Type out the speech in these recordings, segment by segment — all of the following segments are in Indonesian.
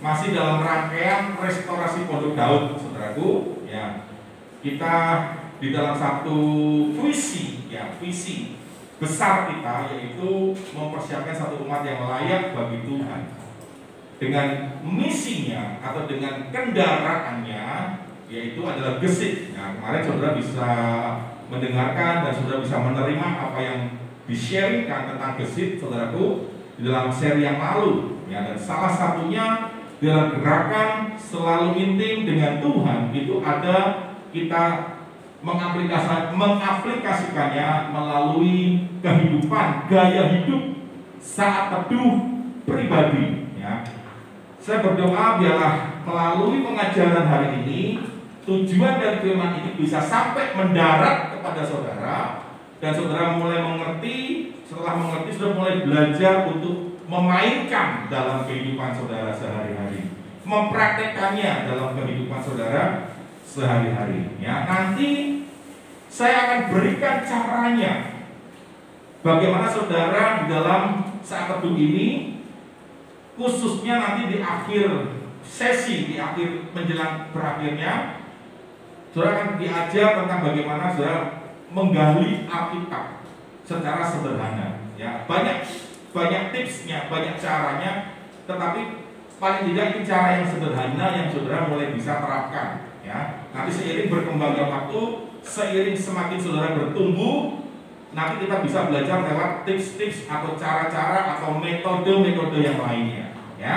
masih dalam rangkaian restorasi Pondok Daud, saudaraku. Ya, kita di dalam satu visi, ya, visi besar kita, yaitu mempersiapkan satu umat yang layak bagi Tuhan dengan misinya atau dengan kendaraannya, yaitu adalah Gesit. Nah, kemarin saudara bisa mendengarkan dan saudara bisa menerima apa yang di-sharingkan tentang Gesit, saudaraku, di dalam seri yang lalu. Ya, dan salah satunya dalam gerakan selalu intim dengan Tuhan itu ada kita mengaplikasikannya melalui kehidupan, gaya hidup saat teduh pribadi. Ya. Saya berdoa biarlah melalui pengajaran hari ini tujuan dari firman ini bisa sampai mendarat kepada saudara, dan saudara mulai mengerti. Setelah mengerti, sudah mulai belajar untuk memainkan dalam kehidupan saudara sehari-hari, mempraktekkannya dalam kehidupan saudara sehari-hari. Ya, nanti saya akan berikan caranya bagaimana saudara di dalam saat teduh ini, khususnya nanti di akhir sesi, di akhir menjelang berakhirnya, saudara akan diajar tentang bagaimana saudara menggali Alkitab secara sederhana. Ya, banyak tipsnya, banyak caranya, tetapi paling tidak ini cara yang sederhana yang saudara mulai bisa terapkan. Ya, nanti seiring berkembangnya waktu, seiring semakin saudara bertumbuh, nanti kita bisa belajar lewat tips-tips atau cara-cara atau metode-metode yang lainnya. Ya,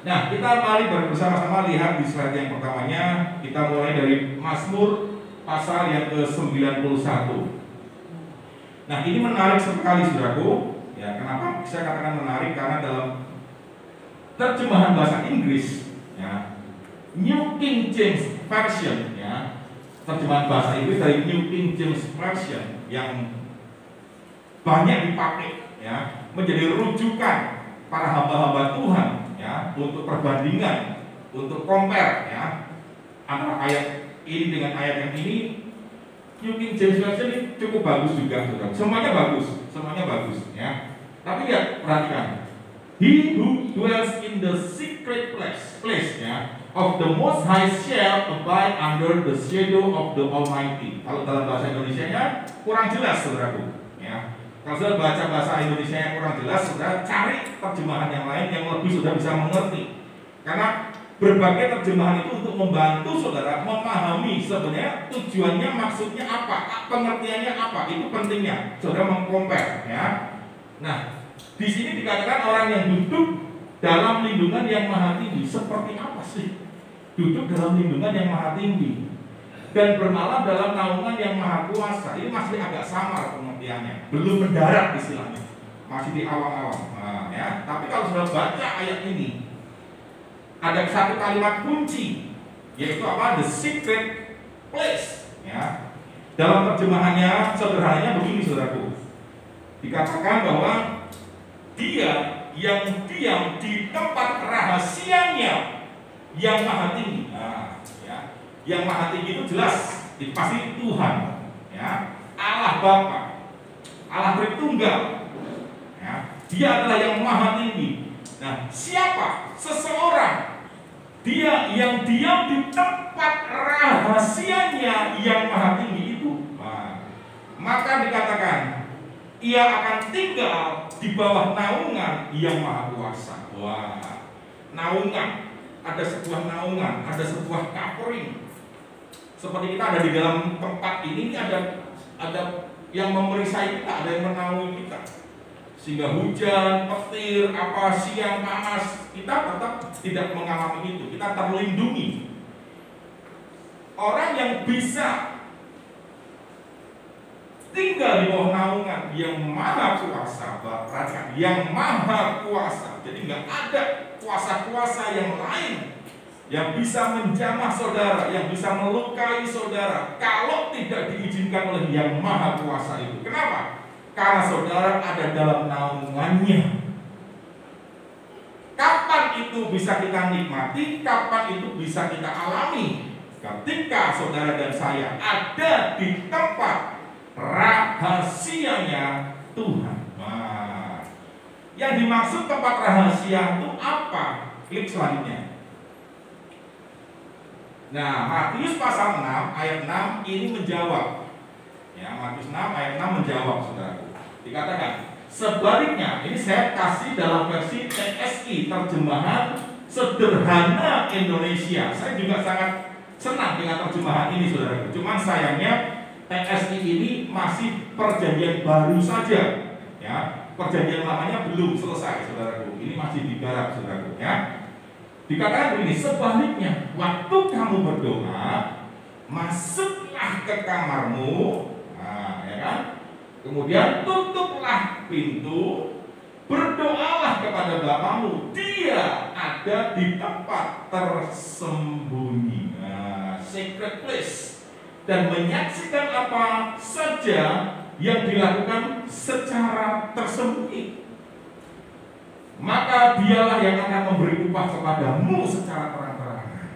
nah kita mari bersama-sama lihat di slide yang pertamanya. Kita mulai dari Mazmur pasal yang ke-91. Nah, ini menarik sekali, saudaraku. Ya, kenapa saya katakan menarik? Karena dalam terjemahan bahasa Inggris, ya, New King James Version, ya, terjemahan bahasa Inggris dari New King James Version yang banyak dipakai, ya, menjadi rujukan para hamba-hamba Tuhan, ya, untuk perbandingan, untuk compare, ya, antara ayat ini dengan ayat yang ini. New King James Version ini cukup bagus juga, saudara. Semuanya bagus, ya. Tapi lihat, perhatikan. He who dwells in the secret place, ya, of the Most High shall abide under the shadow of the Almighty. Kalau dalam bahasa Indonesianya kurang jelas, saudaraku. Ya. Kalau saudara baca bahasa Indonesianya kurang jelas, saudara cari terjemahan yang lain yang lebih saudara bisa mengerti. Karena berbagai terjemahan itu untuk membantu saudara memahami sebenarnya tujuannya, maksudnya apa, pengertiannya apa. Itu pentingnya saudara mengcompare, ya. Nah, di sini dikatakan orang yang duduk dalam lindungan yang maha tinggi. Seperti apa sih duduk dalam lindungan yang maha tinggi dan bermalam dalam naungan yang maha kuasa? Ini masih agak samar pengertiannya, belum mendarat istilahnya, masih di awal-awal. Nah, ya. Tapi kalau sudah baca ayat ini, ada satu kalimat kunci, yaitu apa? The secret place. Ya. Dalam terjemahannya sederhananya begini, saudaraku. Dikatakan bahwa Dia yang diam di tempat rahasianya yang maha tinggi. Nah, ya. Yang maha tinggi itu jelas, itu pasti Tuhan, ya. Allah Bapa, Allah Tritunggal. Ya. Dia adalah yang maha tinggi. Nah, siapa? Seseorang. Dia yang diam di tempat rahasianya yang maha tinggi itu. Nah, maka dikatakan ia akan tinggal di bawah naungan yang maha kuasa. Wah, naungan, ada sebuah naungan, ada sebuah covering. Seperti kita ada di dalam tempat ini ada yang memerisai kita, ada yang menaungi kita. Sehingga hujan, petir, apa, siang, panas, kita tetap tidak mengalami itu. Kita terlindungi. Orang yang bisa tinggal di bawah naungan yang maha kuasa, perhatikan, yang maha kuasa. Jadi nggak ada kuasa-kuasa yang lain yang bisa menjamah saudara, yang bisa melukai saudara kalau tidak diizinkan oleh yang maha kuasa itu. Kenapa? Karena saudara ada dalam naungannya. Kapan itu bisa kita nikmati? Kapan itu bisa kita alami? Ketika saudara dan saya ada di tempat rahasianya Tuhan. Nah, yang dimaksud tempat rahasia itu apa? Klik selanjutnya. Nah, Matius pasal 6 ayat 6 ini menjawab. Ya, Matius 6 ayat 6 menjawab, saudaraku. Dikatakan, sebaliknya, ini saya kasih dalam versi TSI, terjemahan sederhana Indonesia. Saya juga sangat senang dengan terjemahan ini, saudaraku. Cuman sayangnya TSI ini masih perjanjian baru saja. Ya, perjanjian lamanya belum selesai, saudaraku. Ini masih digarap, saudaraku. Ya, dikatakan begini, sebaliknya, waktu kamu berdoa, masuklah ke kamarmu, nah, ya kan? Kemudian tutuplah pintu, berdoalah kepada Bapamu, Dia ada di tempat tersembunyi, secret place, dan menyaksikan apa saja yang dilakukan secara tersembunyi. Maka Dialah yang akan memberi upah kepadamu secara terang-terangan.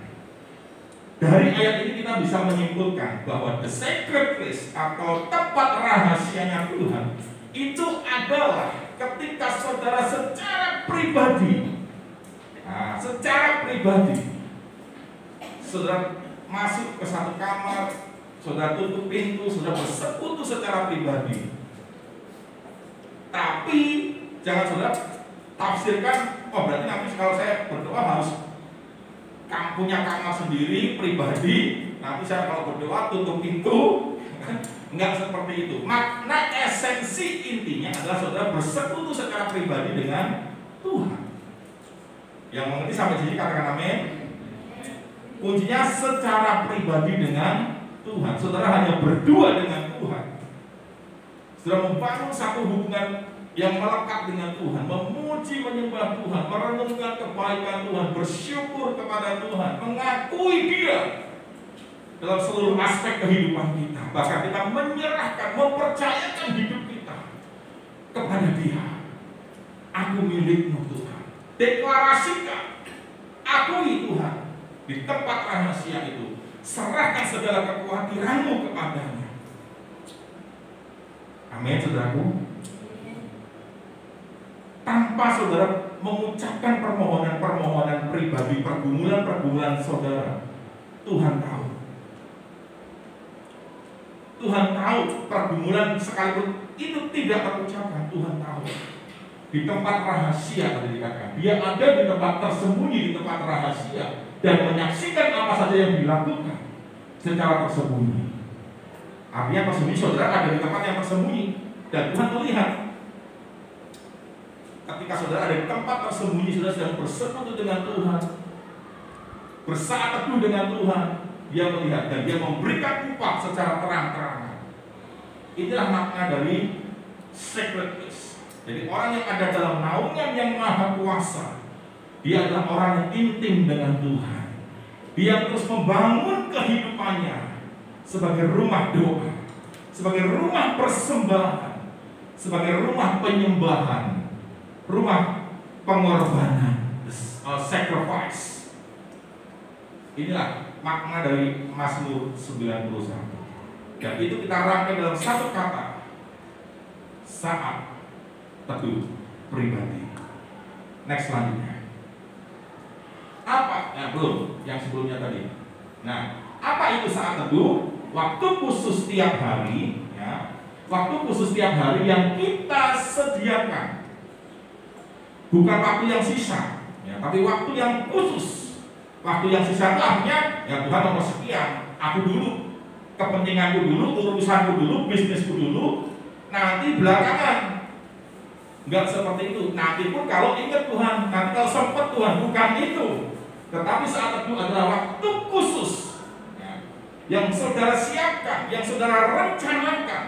Dari ayat ini kita bisa menyimpulkan bahwa the secret place atau tempat rahasianya Tuhan itu adalah ketika saudara secara pribadi, saudara masuk ke satu kamar, saudara tutup pintu, saudara bersekutu secara pribadi. Tapi jangan saudara tafsirkan, oh berarti nanti kalau saya berdoa harus punya kamar sendiri, pribadi, nanti saya kalau berdoa tutup pintu. Enggak seperti itu. Makna esensi intinya adalah saudara bersekutu secara pribadi dengan Tuhan. Yang mengerti sampai sini katakan amin. Kuncinya secara pribadi dengan Tuhan. Saudara hanya berdua dengan Tuhan. Saudara membangun satu hubungan yang melekat dengan Tuhan, memuji menyembah Tuhan, merenungkan kebaikan Tuhan, bersyukur kepada Tuhan, mengakui Dia dalam seluruh aspek kehidupan kita. Bahkan kita menyerahkan, mempercayakan hidup kita kepada Dia. Aku milik-Mu Tuhan. Deklarasikan, akui Tuhan di tempat rahasia itu. Serahkan segala kekhawatiranmu kepadanya. Amin, saudaraku. Tanpa saudara mengucapkan permohonan-permohonan pribadi, pergumulan-pergumulan saudara, Tuhan tahu. Tuhan tahu pergumulan sekalipun itu tidak terucapkan, Tuhan tahu. Di tempat rahasia tadi dikatakan, Dia ada di tempat tersembunyi, di tempat rahasia, dan menyaksikan apa saja yang dilakukan secara tersembunyi. Artinya tersembunyi, saudara ada di tempat yang tersembunyi, dan Tuhan melihat. Ketika saudara ada di tempat tersembunyi, saudara sedang bersekutu dengan Tuhan, bersaat teduh dengan Tuhan, Dia melihat dan Dia memberikan upah secara terang-terangan. Inilah makna dari secret place. Jadi orang yang ada dalam naungan yang maha kuasa, dia adalah orang yang intim dengan Tuhan. Dia terus membangun kehidupannya sebagai rumah doa, sebagai rumah persembahan, sebagai rumah penyembahan, rumah pengorbanan, sacrifice. Inilah makna dari Mazmur 91. Dan itu kita rangkai dalam satu kata, saat teduh pribadi. Next selanjutnya. Apa? Belum, yang sebelumnya tadi. Nah, apa itu saat teduh? Waktu khusus tiap hari, ya. Waktu khusus tiap hari yang kita sediakan. Bukan waktu yang sisa, ya, tapi waktu yang khusus. Waktu yang sisa artinya, ya Tuhan nomor sekian, aku dulu, kepentinganku dulu, urusanku dulu, bisnisku dulu, nanti belakangan. Enggak seperti itu. Nanti pun kalau ingat Tuhan, nanti kalau sempat Tuhan, bukan itu. Tetapi saat teduh adalah waktu khusus, ya, yang saudara siapkan, yang saudara rencanakan,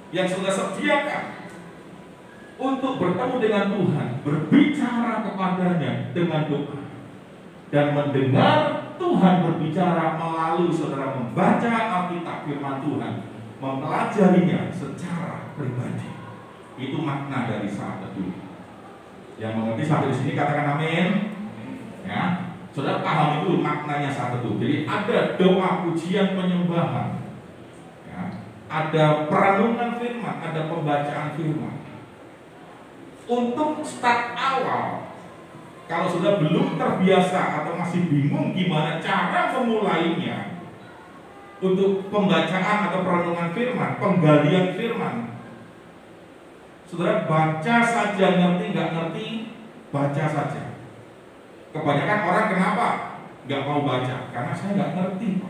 yang saudara sediakan untuk bertemu dengan Tuhan, berbicara kepadanya dengan doa, dan mendengar Tuhan berbicara melalui saudara membaca Alkitab firman Tuhan, mempelajarinya secara pribadi. Itu makna dari saat teduh. Yang mengerti sampai di sini katakan amin. Ya, saudara paham itu maknanya saat teduh. Jadi ada doa pujian penyembahan, ya, ada perenungan firman, ada pembacaan firman. Untuk start awal, Kalau sudah belum terbiasa atau masih bingung gimana cara memulainya untuk pembacaan atau perenungan firman, penggalian firman, saudara baca saja, ngerti nggak ngerti, baca saja. Kebanyakan orang kenapa nggak mau baca? Karena saya nggak ngerti,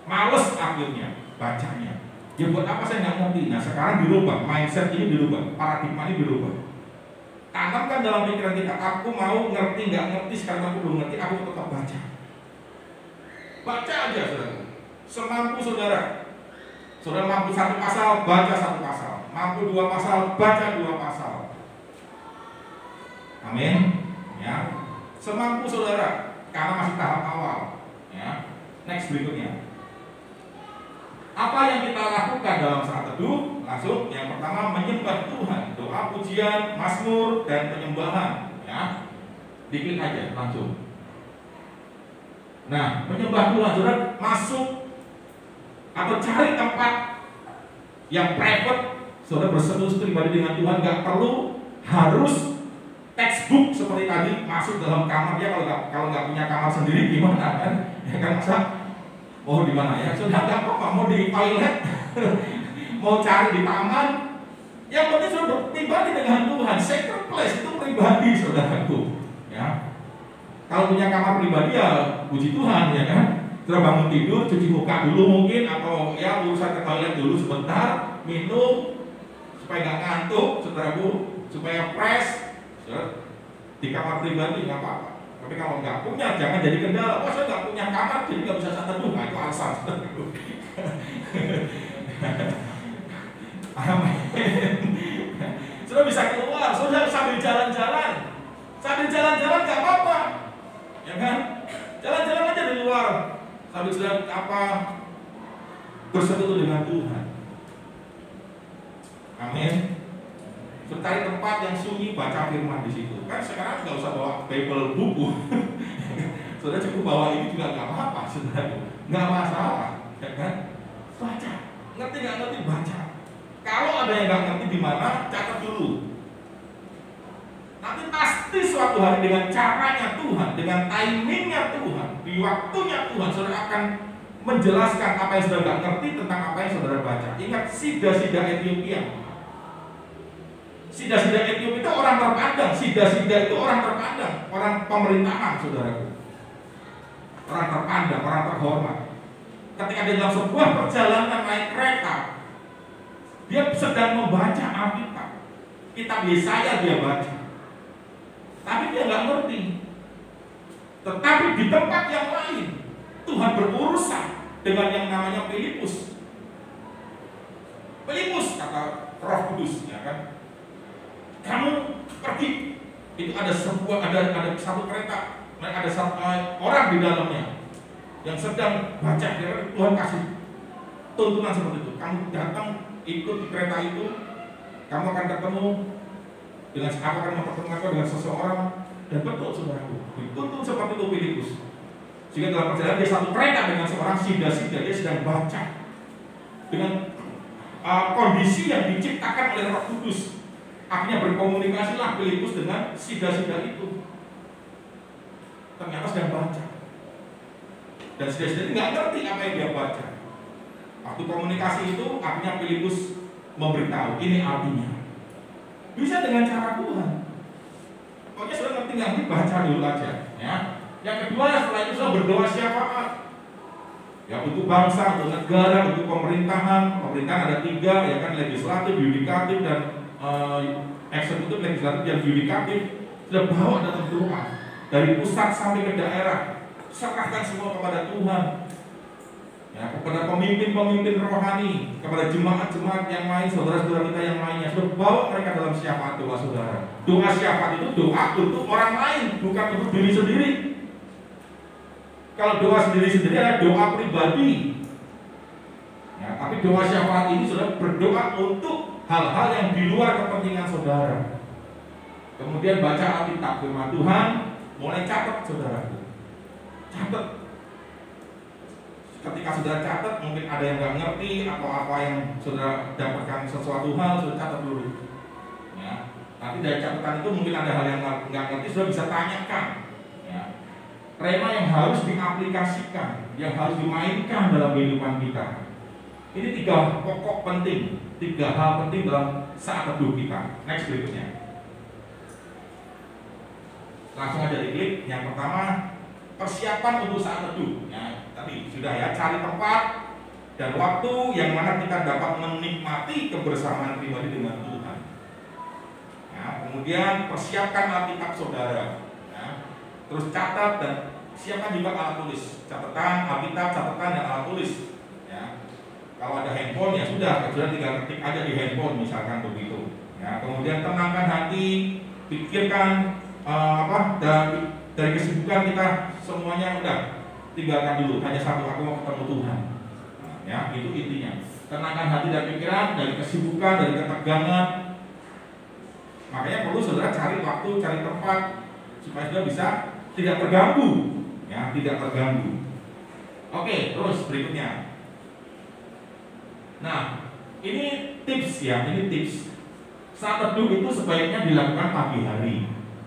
males akhirnya bacanya. Ya buat apa saya nggak ngerti? Nah sekarang dirubah, mindset ini dirubah, paradigma ini dirubah. Tanamkan dalam pikiran kita, aku mau ngerti nggak ngerti, sekarang aku belum ngerti, aku tetap baca. Baca aja saudara, semampu saudara. Saudara mampu satu pasal, baca satu pasal. Mampu 2 pasal, baca 2 pasal. Amin. Ya, semampu saudara, karena masih tahap awal. Ya, next berikutnya. Apa yang kita lakukan dalam saat teduh? Langsung yang pertama menyembah Tuhan, doa pujian, mazmur dan penyembahan. Ya, diklik aja langsung. Nah, menyembah Tuhan, saudara masuk atau cari tempat yang private, saudara bersekutu pribadi dengan Tuhan, nggak perlu harus textbook seperti tadi masuk dalam kamar. Ya kalau nggak punya kamar sendiri gimana kan? Ya kan masa mau di mana ya? Sudah nggak apa-apa, mau di toilet, mau cari di taman. Yang penting sudah pribadi dengan Tuhan. Sacred place itu pribadi saudaraku. Ya. Kalau punya kamar pribadi ya puji Tuhan ya kan. Sudah bangun tidur, cuci muka dulu mungkin, atau ya urusan ke toilet dulu sebentar, minum supaya nggak ngantuk, saudaraku, supaya fresh. Di kamar pribadi nggak apa-apa. Tapi kalau nggak punya, jangan jadi kendala. Oh saya nggak punya kamar, jadi nggak bisa saat teduh. Nah itu alasan. Amin. Sudah bisa keluar, sudah sambil jalan-jalan. Sambil jalan-jalan nggak apa-apa, ya kan? Jalan-jalan aja di luar. Sambil sedang bersekutu dengan Tuhan. Amin. Cari tempat yang sunyi, baca firman di situ. Kan sekarang nggak usah bawa Bible buku. Sudah cukup bawa ini juga nggak apa-apa, saudara. Nggak masalah, ya kan? Baca. Ngerti nggak ngerti, baca. Kalau ada yang nggak ngerti di mana, catat dulu. Nanti pasti suatu hari dengan caranya Tuhan, dengan timingnya Tuhan, di waktunya Tuhan, saudara akan menjelaskan apa yang saudara nggak ngerti tentang apa yang saudara baca. Ingat sida-sida Ethiopia. Sida-sida Ethiopia itu orang terpandang. Sida-sida itu orang terpandang, orang pemerintahan, saudaraku. Orang terpandang, orang terhormat. Ketika dia dalam sebuah perjalanan naik kereta, dia sedang membaca Alkitab. Kitab Yesaya dia baca. Tapi dia nggak ngerti. Tetapi di tempat yang lain, Tuhan berurusan dengan yang namanya Filipus. Filipus kata Roh Kudus, ya kan? Kamu pergi. Itu ada satu kereta, ada satu orang di dalamnya yang sedang baca. Tuhan kasih tuntunan seperti itu. Kamu datang, ikut di kereta itu, kamu akan ketemu dengan aku akan mempertemukan dengan seseorang. Dan betul saudaraku, dituntun seperti itu Filipus. Sehingga dalam perjalanan dia satu kereta dengan seorang sida-sida, dia sedang baca dengan kondisi yang diciptakan oleh Roh Kudus. Akhirnya berkomunikasilah Filipus dengan sida-sida itu. Ternyata sedang baca. Dan sida-sida itu nggak ngerti apa yang dia baca. Waktu komunikasi itu, akhirnya Filipus memberitahu, ini artinya. Bisa dengan cara Tuhan. Pokoknya sudah ngerti, baca dulu aja. Ya. Yang kedua, setelah itu sudah berdoa syafaat. Ya untuk bangsa, untuk negara, untuk pemerintahan. Pemerintahan ada 3, ya kan, legislatif, yudikatif, dan eksekutif, legislatif, dan yudikatif. Sudah bawa dalam doa dari pusat sampai ke daerah. Serahkan semua kepada Tuhan. Ya, kepada pemimpin-pemimpin rohani, kepada jemaat-jemaat yang lain, saudara-saudara kita yang lainnya, sudah bawa mereka dalam syafaat doa saudara. Doa syafaat itu doa untuk orang lain, bukan untuk diri sendiri. Kalau doa sendiri-sendiri adalah doa pribadi. Ya, tapi doa syafaat ini sudah berdoa untuk hal-hal yang di luar kepentingan saudara. Kemudian baca Alkitab firman Tuhan, mulai catat saudaraku. Catat. Ketika saudara catat, mungkin ada yang nggak ngerti atau apa yang saudara dapatkan sesuatu hal, sudah catat dulu. Ya. Nanti dari catatan itu mungkin ada hal yang nggak ngerti, sudah bisa tanyakan. Ya. Rema yang harus diaplikasikan, yang harus dimainkan dalam kehidupan kita. Ini 3 pokok penting, 3 hal penting dalam saat teduh kita. Next berikutnya. Langsung aja diklik. Yang pertama, persiapan untuk saat teduh. Ya, tadi sudah ya, cari tempat dan waktu yang mana kita dapat menikmati kebersamaan pribadi dengan Tuhan. Ya, kemudian persiapkan Alkitab saudara. Ya, terus catat dan siapkan juga alat tulis, catatan, Alkitab, catatan dan alat tulis. Ya, kalau ada handphone ya sudah tinggal ketik aja di handphone misalkan begitu. Ya, kemudian tenangkan hati, pikirkan dari kesibukan kita semuanya udah tinggalkan dulu, hanya satu, aku mau ketemu Tuhan. Nah, ya, itu intinya. Tenangkan hati dan pikiran dari kesibukan, dari ketegangan. Makanya perlu saudara cari waktu, cari tempat supaya saudara bisa tidak terganggu, ya, tidak terganggu. Oke, terus berikutnya. Nah, ini tips ya, ini tips. Saat teduh itu sebaiknya dilakukan pagi hari.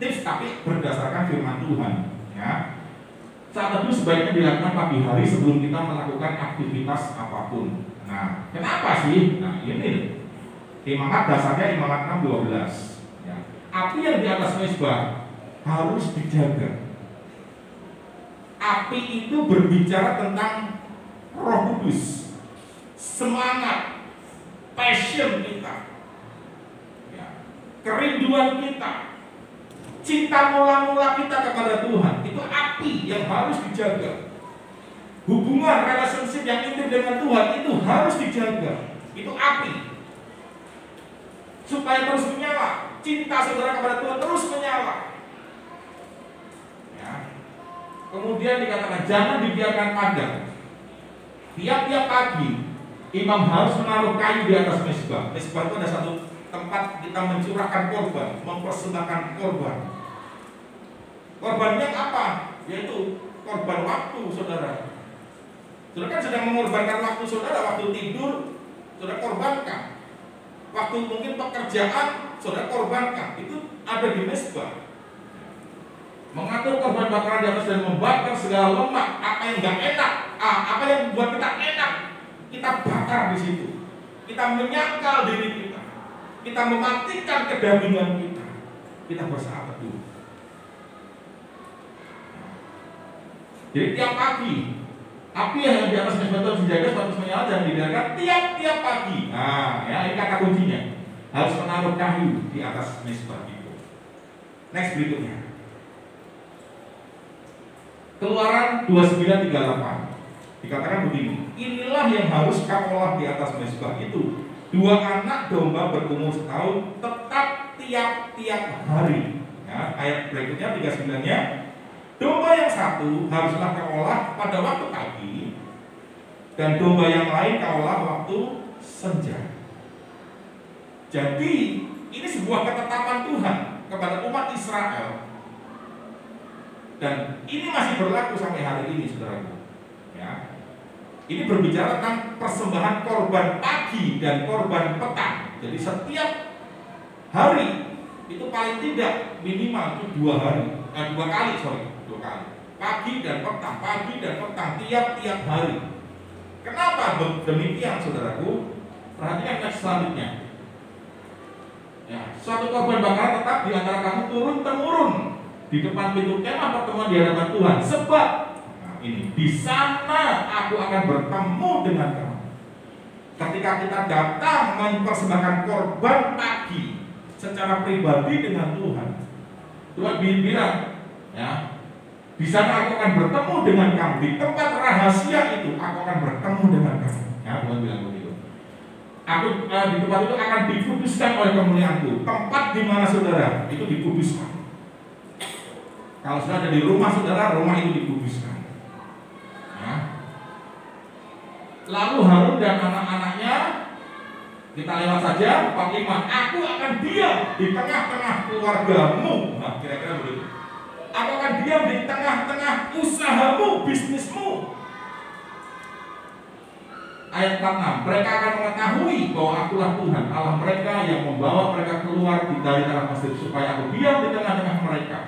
Tips tapi berdasarkan firman Tuhan, ya. Saat teduh sebaiknya dilakukan pagi hari sebelum kita melakukan aktivitas apapun. Nah, kenapa sih? Nah, ini imamat dasarnya imamat 6:12. Ya. Api yang di atas mezbah harus dijaga. Api itu berbicara tentang Roh Kudus, semangat, passion kita, ya, kerinduan kita, cinta mula-mula kita kepada Tuhan. Itu api yang harus dijaga. Hubungan relationship yang intim dengan Tuhan itu harus dijaga. Itu api supaya terus menyala. Cinta saudara kepada Tuhan terus menyala. Ya. Kemudian dikatakan jangan dibiarkan padam. Tiap-tiap pagi imam harus menaruh kayu di atas mezbah. Mezbah itu ada satu tempat kita mencurahkan korban, mempersembahkan korban. Korbannya apa? Yaitu korban waktu saudara. Saudara kan sedang mengorbankan waktu saudara, waktu tidur saudara korbankan. Waktu mungkin pekerjaan saudara korbankan. Itu ada di mezbah. Mengatur korban bakaran di atas dan membakar segala lemak, apa yang enggak enak, apa yang membuat kita enak, kita bakar di situ. Kita menyangkal diri kita. Kita mematikan kedagingan kita. Kita bersaat teduh. Jadi tiap pagi api yang di atas mezbah harus dijaga status menyala dan dibiarkan tiap-tiap pagi. Nah, ya ini kata kuncinya. Harus menaruh kayu di atas mezbah itu. Next berikutnya. Keluaran 29:38 dikatakan begini, inilah yang harus kamu olah di atas mezbah itu, 2 anak domba berumur setahun tetap tiap-tiap hari. Ya, ayat berikutnya 39-nya, domba yang satu haruslah kau olah pada waktu pagi, dan domba yang lain kau olah waktu senja. Jadi ini sebuah ketetapan Tuhan kepada umat Israel. Dan ini masih berlaku sampai hari ini, saudaraku. Ya. Ini berbicara tentang persembahan korban pagi dan korban petang. Jadi setiap hari itu paling tidak minimal itu 2 kali. Pagi dan petang, tiap-tiap hari. Kenapa demikian, saudaraku? Perhatikan next selanjutnya. Ya, suatu korban bakaran tetap di antara kamu turun-temurun di depan pintu kemah pertemuan di hadapan Tuhan, sebab ini di sana aku akan bertemu dengan kamu. Ketika kita datang mempersembahkan korban pagi secara pribadi dengan Tuhan, Tuhan bilang, ya, di sana aku akan bertemu dengan kamu, di tempat rahasia itu aku akan bertemu dengan kamu. Ya, Tuhan bilang begitu. Aku di tempat itu akan dikuduskan oleh kemuliaanku. Tempat di mana saudara itu dikuduskan. Kalau sudah ada di rumah saudara, rumah itu dikuduskan. Ya. Lalu Harun dan anak-anaknya, kita lewat saja 45. Aku akan diam di tengah-tengah keluargamu. Nah, kira-kira begitu. Aku akan diam di tengah-tengah usahamu, bisnismu. ayat 46, mereka akan mengetahui bahwa akulah Tuhan Allah mereka yang membawa mereka keluar dari tanah Mesir supaya aku diam di tengah-tengah mereka.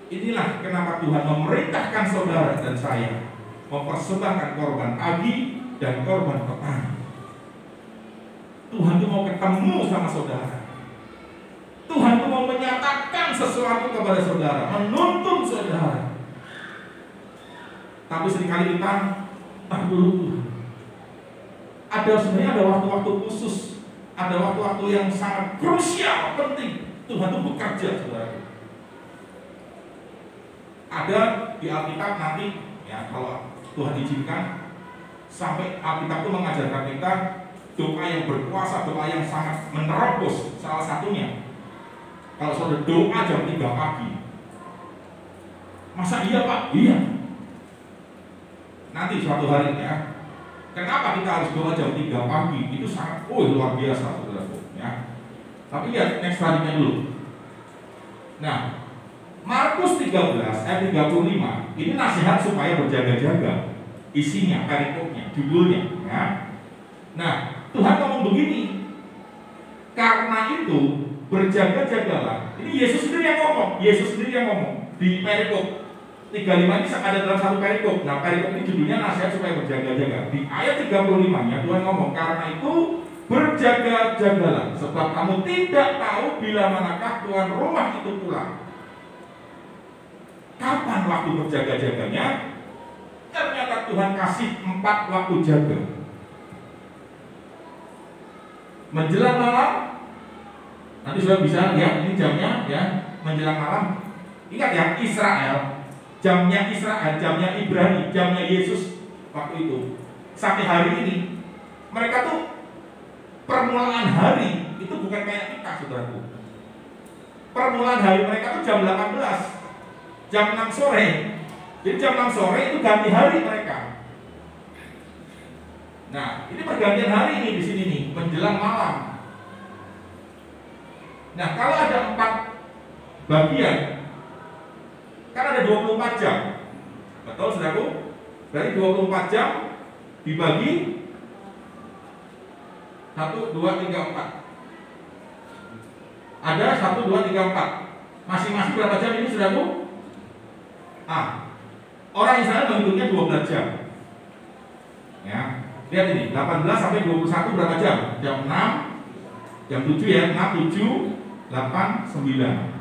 Inilah kenapa Tuhan memerintahkan saudara dan saya mempersembahkan korban pagi dan korban petang. Tuhan itu mau ketemu sama saudara. Tuhan itu mau menyatakan sesuatu kepada saudara, menuntun saudara. Tapi seringkali kita dulu sebenarnya ada waktu-waktu khusus, ada waktu-waktu yang sangat krusial, penting. Tuhan itu bekerja, saudara. Ada di Alkitab nanti, ya kalau Tuhan izinkan, sampai Alkitab itu mengajarkan kita doa yang berkuasa, doa yang sangat menerobos. Salah satunya, kalau saudara doa jam 3 pagi, masa iya Pak? Iya. Nanti suatu hari ya, kenapa kita harus doa jam 3 pagi? Itu sangat luar biasa, saudara. Ya. Tapi lihat next slide-nya dulu. Nah, Markus 13 ayat 35 ini nasihat supaya berjaga-jaga. Isinya, perikopnya, judulnya ya. Nah, Tuhan ngomong begini, karena itu berjaga-jagalah. Ini Yesus sendiri yang ngomong di perikop 35 ini ada dalam satu perikop. Nah, perikop ini judulnya nasihat supaya berjaga-jaga. Di ayat 35-nya Tuhan ngomong, karena itu berjaga-jagalah, sebab kamu tidak tahu bila manakah tuan rumah itu pulang. Kapan waktu berjaga-jaganya? Ternyata Tuhan kasih 4 waktu jaga. Menjelang malam, nanti sudah bisa lihat ini jamnya ya, menjelang malam. Ingat ya, Israel, jamnya Ibrani, jamnya Yesus waktu itu. Sampai hari ini mereka tuh permulaan hari itu bukan kayak kita, saudaraku. Permulaan hari mereka tuh jam 18. Jam 6 sore. Jadi jam 6 sore itu ganti hari mereka. Nah, ini pergantian hari ini di sini nih, menjelang malam. Nah, kalau ada 4 bagian, kan ada 24 jam. Betul, saudaraku? Dari 24 jam dibagi 1, 2, 3, 4. Ada 1, 2, 3, 4. Masing-masing berapa jam ini, saudaraku? Orang Israel menghitungnya 12 jam. Ya, lihat ini, 18 sampai 21 berapa jam? Jam 6, jam 7 ya, 6, 7, 8, 9.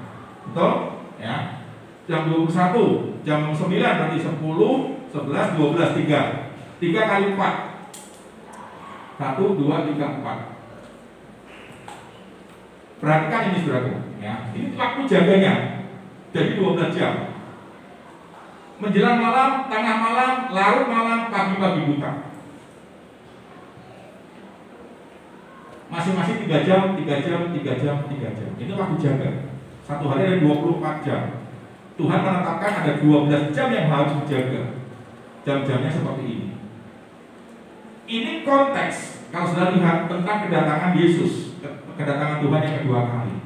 Betul? Ya. Jam 21, jam 9 berarti 10, 11, 12, 3. 3 kali 4. 1, 2, 3, 4. Perhatikan ini, saudaraku, ya. Ini waktu jaganya. Jadi 12 jam. Menjelang malam, tengah malam, larut malam, pagi-pagi buta. Masing-masing 3 jam, 3 jam, 3 jam, 3 jam. Ini waktu jaga. Satu hari ada 24 jam. Tuhan menetapkan ada 12 jam yang harus dijaga. Jam-jamnya seperti ini. Ini konteks, kalau sudah lihat tentang kedatangan Yesus, kedatangan Tuhan yang kedua kali.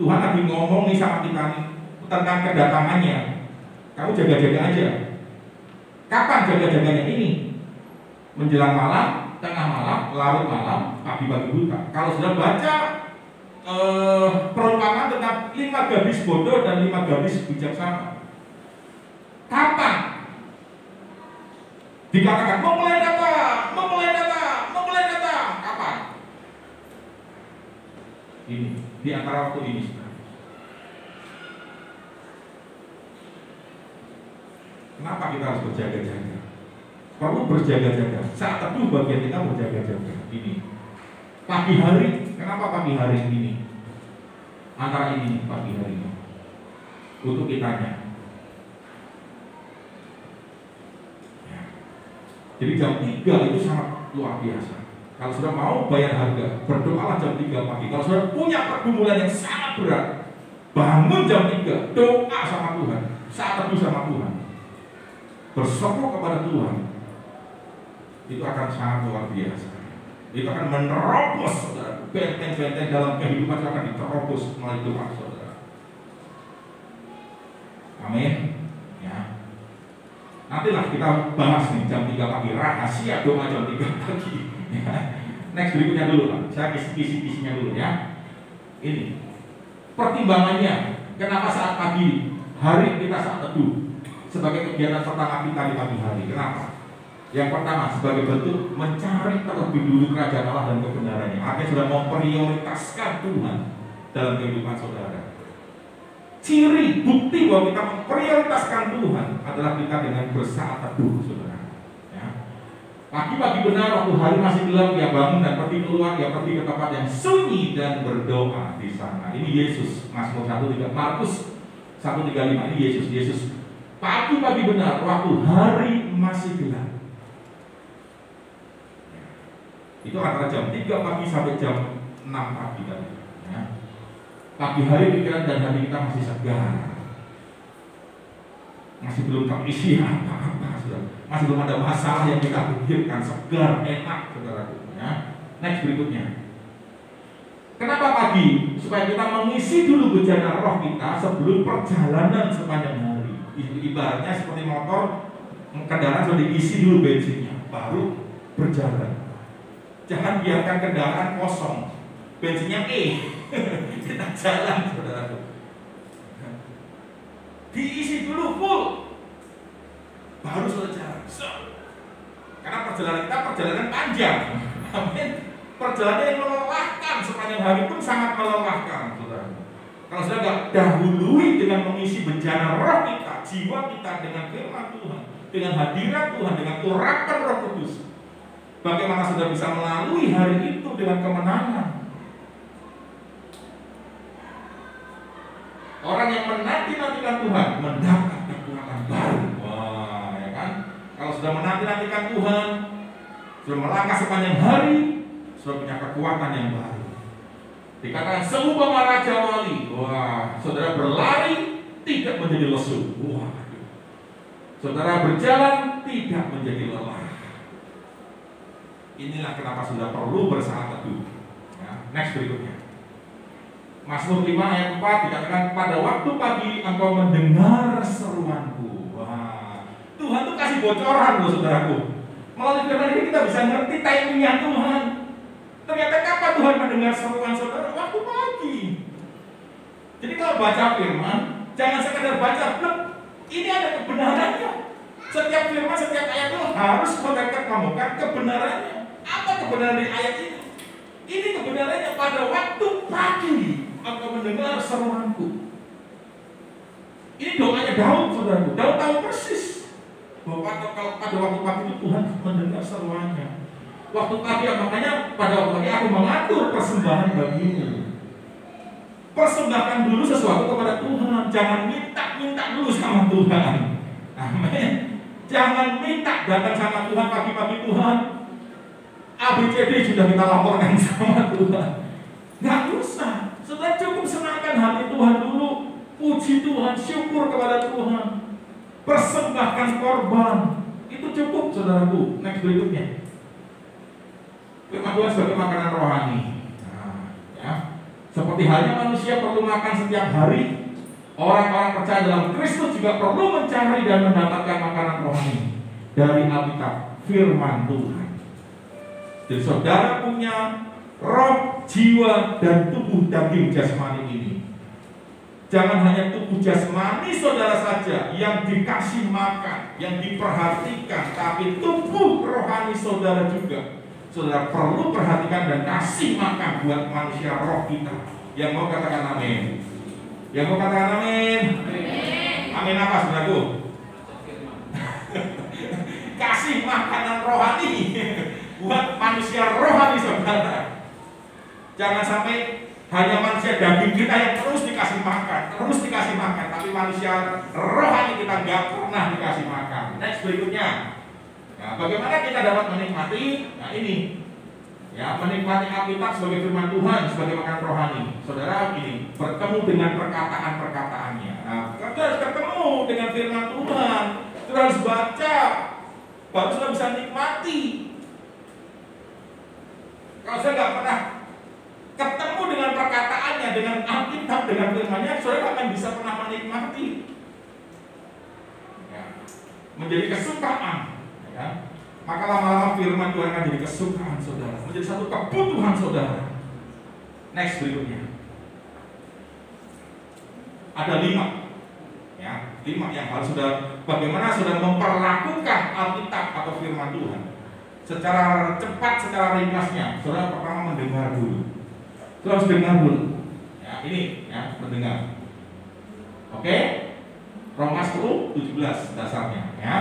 Tuhan lagi ngomong nih sama kita nih tentang kedatangannya. Kamu jaga-jaga aja. Kapan jaga-jaganya ini? Menjelang malam, tengah malam, larut malam, pagi-pagi buta. Kalau sudah baca perumpamaan tentang 5 gadis bodoh dan 5 gadis bijaksana, kapan dikatakan memulai datang, kapan? Ini di antara waktu ini. Kenapa kita harus berjaga-jaga? Perlu berjaga-jaga. Saat teduh bagian kita berjaga-jaga. Ini pagi hari. Kenapa pagi hari ini? Antara ini pagi hari ini untuk kitanya. Ya. Jadi jam 3 itu sangat luar biasa. Kalau sudah mau bayar harga, berdoalah jam 3 pagi. Kalau sudah punya pergumulan yang sangat berat, bangun jam 3, doa sama Tuhan, saat teduh sama Tuhan, bersyukur kepada Tuhan. Itu akan sangat luar biasa. Itu akan menerobos, saudara. Benteng-benteng dalam kehidupan itu akan diterobos melalui Tuhan, saudara. Amin. Ya. Nantilah kita bahas nih jam 3 pagi, rahasia doa jam 3 pagi. Ya. Next berikutnya dulu Pak, saya kisi-kisinya dulu ya. Ini pertimbangannya, kenapa saat pagi hari kita saat teduh sebagai kegiatan pertama kita di pagi hari. Kenapa? Yang pertama, sebagai bentuk mencari terlebih dulu kerajaan Allah dan kebenarannya. Artinya sudah memprioritaskan Tuhan dalam kehidupan saudara. Ciri bukti bahwa kita memprioritaskan Tuhan adalah kita dengan bersaat teduh, saudara. Ya. Pagi-pagi benar waktu hari masih gelap, dia bangun dan pergi keluar, dia pergi ke tempat yang sunyi dan berdoa di sana. Ini Yesus, Mazmur 1:3, Markus 1:35. Ini Yesus. Pagi-pagi benar waktu hari masih gelap. Itu antara jam 3 pagi sampai jam 6 pagi tadi. Ya. Pagi hari pikiran dan hati kita masih segar, masih belum terisi apa-apa, masih belum ada masalah yang kita pikirkan, segar, enak, saudaraku. Ya. Next berikutnya. Kenapa pagi? Supaya kita mengisi dulu bejana roh kita sebelum perjalanan sepanjang hari. Ibaratnya seperti motor, kendaraan sudah diisi dulu bensinnya, baru berjalan. Jangan biarkan kendaraan kosong, bensinnya kita jalan, saudaraku. Diisi dulu full, baru selesai. Karena perjalanan kita perjalanan panjang. Amin. Perjalanan yang melelahkan sepanjang hari pun sangat melelahkan, saudaraku. Kalau sudah nggak dahului dengan mengisi bejana roh kita, jiwa kita dengan firman Tuhan, dengan hadirat Tuhan, dengan urapan Roh Kudus, bagaimana sudah bisa melalui hari itu dengan kemenangan? Orang yang menanti-nantikan Tuhan mendapat kekuatan baru. Wah, ya kan? Kalau sudah menanti-nantikan Tuhan, sudah melangkah sepanjang hari, sudah punya kekuatan yang baru. Dikatakan seumpama raja wali. Wah, saudara berlari tidak menjadi lesu. Wah, saudara berjalan tidak menjadi lelah. Inilah kenapa sudah perlu bersaat teduh. Ya, next berikutnya. Mazmur 5 ayat 4 dikatakan pada waktu pagi engkau mendengar seruanku. Wah, Tuhan tuh kasih bocoran loh, saudaraku. Melalui firman ini kita bisa ngerti timingnya Tuhan. Ternyata kapan Tuhan mendengar seruan saudara? Waktu pagi. Jadi kalau baca firman, jangan sekedar baca blek. Ini ada kebenarannya. Setiap firman, setiap ayat itu harus mengemukakan kebenarannya. Apa kebenaran di ayat ini? Ini kebenarannya pada waktu pagi engkau mendengar seruanku. Ini doanya Daud, saudaraku. Daud tahu persis bahwa pada waktu pagi itu Tuhan mendengar seruannya. Waktu pagi, makanya pada waktu pagi aku mengatur persembahan bagimu. Persembahkan dulu sesuatu kepada Tuhan. Jangan minta dulu sama Tuhan. Amin. Jangan minta datang sama Tuhan pagi-pagi. Tuhan, ABCD sudah kita laporkan sama Tuhan. Nggak usah. Sudah cukup senangkan hati Tuhan dulu. Puji Tuhan, syukur kepada Tuhan. Persembahkan korban. Itu cukup, saudaraku. Next berikutnya. Firman Tuhan sebagai makanan rohani. Nah, ya. Seperti halnya manusia perlu makan setiap hari, orang-orang percaya dalam Kristus juga perlu mencari dan mendapatkan makanan rohani dari Alkitab, firman Tuhan. Jadi saudara punya roh, jiwa, dan tubuh daging jasmani ini. Jangan hanya tubuh jasmani saudara saja yang dikasih makan, yang diperhatikan, tapi tubuh rohani saudara juga. Saudara perlu perhatikan dan kasih makan buat manusia roh kita. Yang mau katakan amin. Yang mau katakan amin. Amin apa, saudaraku? Kasih makanan rohani buat manusia rohani, saudara. Jangan sampai hanya manusia daging kita yang terus dikasih makan, tapi manusia rohani kita nggak pernah dikasih makan. Next berikutnya. Nah, bagaimana kita dapat menikmati? Nah ini, ya, menikmati Alkitab sebagai firman Tuhan, sebagai makanan rohani. Saudara, ini bertemu dengan perkataan-perkataannya. Nah, kita harus ketemu dengan firman Tuhan. Kita harus baca, baru sudah bisa nikmati. Kalau saya nggak pernah ketemu dengan perkataannya, dengan Alkitab, dengan firman-Nya, saudara akan bisa pernah menikmati. Ya. menjadi kesukaan, ya kan? Maka lama-lama firman Tuhan akan jadi kesukaan saudara, menjadi satu kebutuhan saudara. Next berikutnya, ada 5, ya, 5 yang harus saudara, bagaimana saudara memperlakukan Alkitab atau firman Tuhan secara cepat, secara ringkasnya. Saudara pertama mendengar dulu, saudara harus dengar dulu, ya, ini ya, mendengar. Oke, Roma 10:17 dasarnya, ya.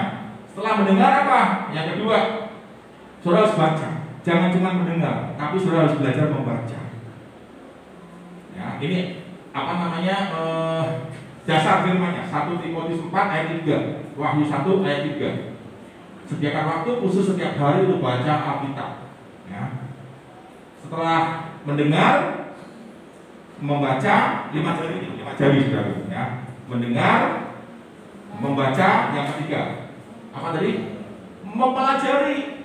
Setelah mendengar apa? Yang kedua, saudara harus baca. Jangan cuma mendengar, tapi saudara harus belajar membaca. Ya, ini apa namanya? Dasar firman-Nya. 1 Timotius 4 ayat 3, Wahyu 1 ayat 3. Sediakan waktu khusus setiap hari untuk baca Alkitab. Ya. Setelah mendengar, membaca, 5 jari saudara, ya. Mendengar, membaca, yang ketiga apa tadi? Mempelajari.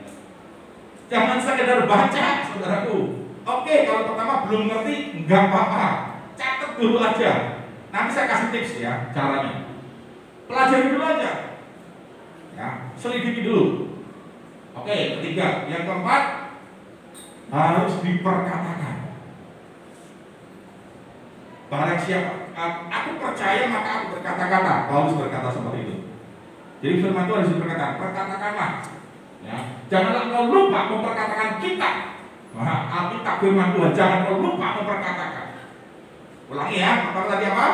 Jangan sekedar baca, saudaraku. Oke, kalau pertama belum ngerti, nggak apa-apa, catat dulu aja. Nanti saya kasih tips ya caranya. Pelajari dulu aja, ya, selidiki dulu. Oke, ketiga, yang keempat harus diperkatakan. Barang siapa aku percaya maka aku berkata-kata. Paulus berkata seperti itu. Jadi firman Tuhan harus diperkatakan, perkatakanlah. Ya. Janganlah kau lupa memperkatakan kita. Alkitab firman Tuhan, jangan kau lupa memperkatakan. Ulangi ya, apa tadi apa?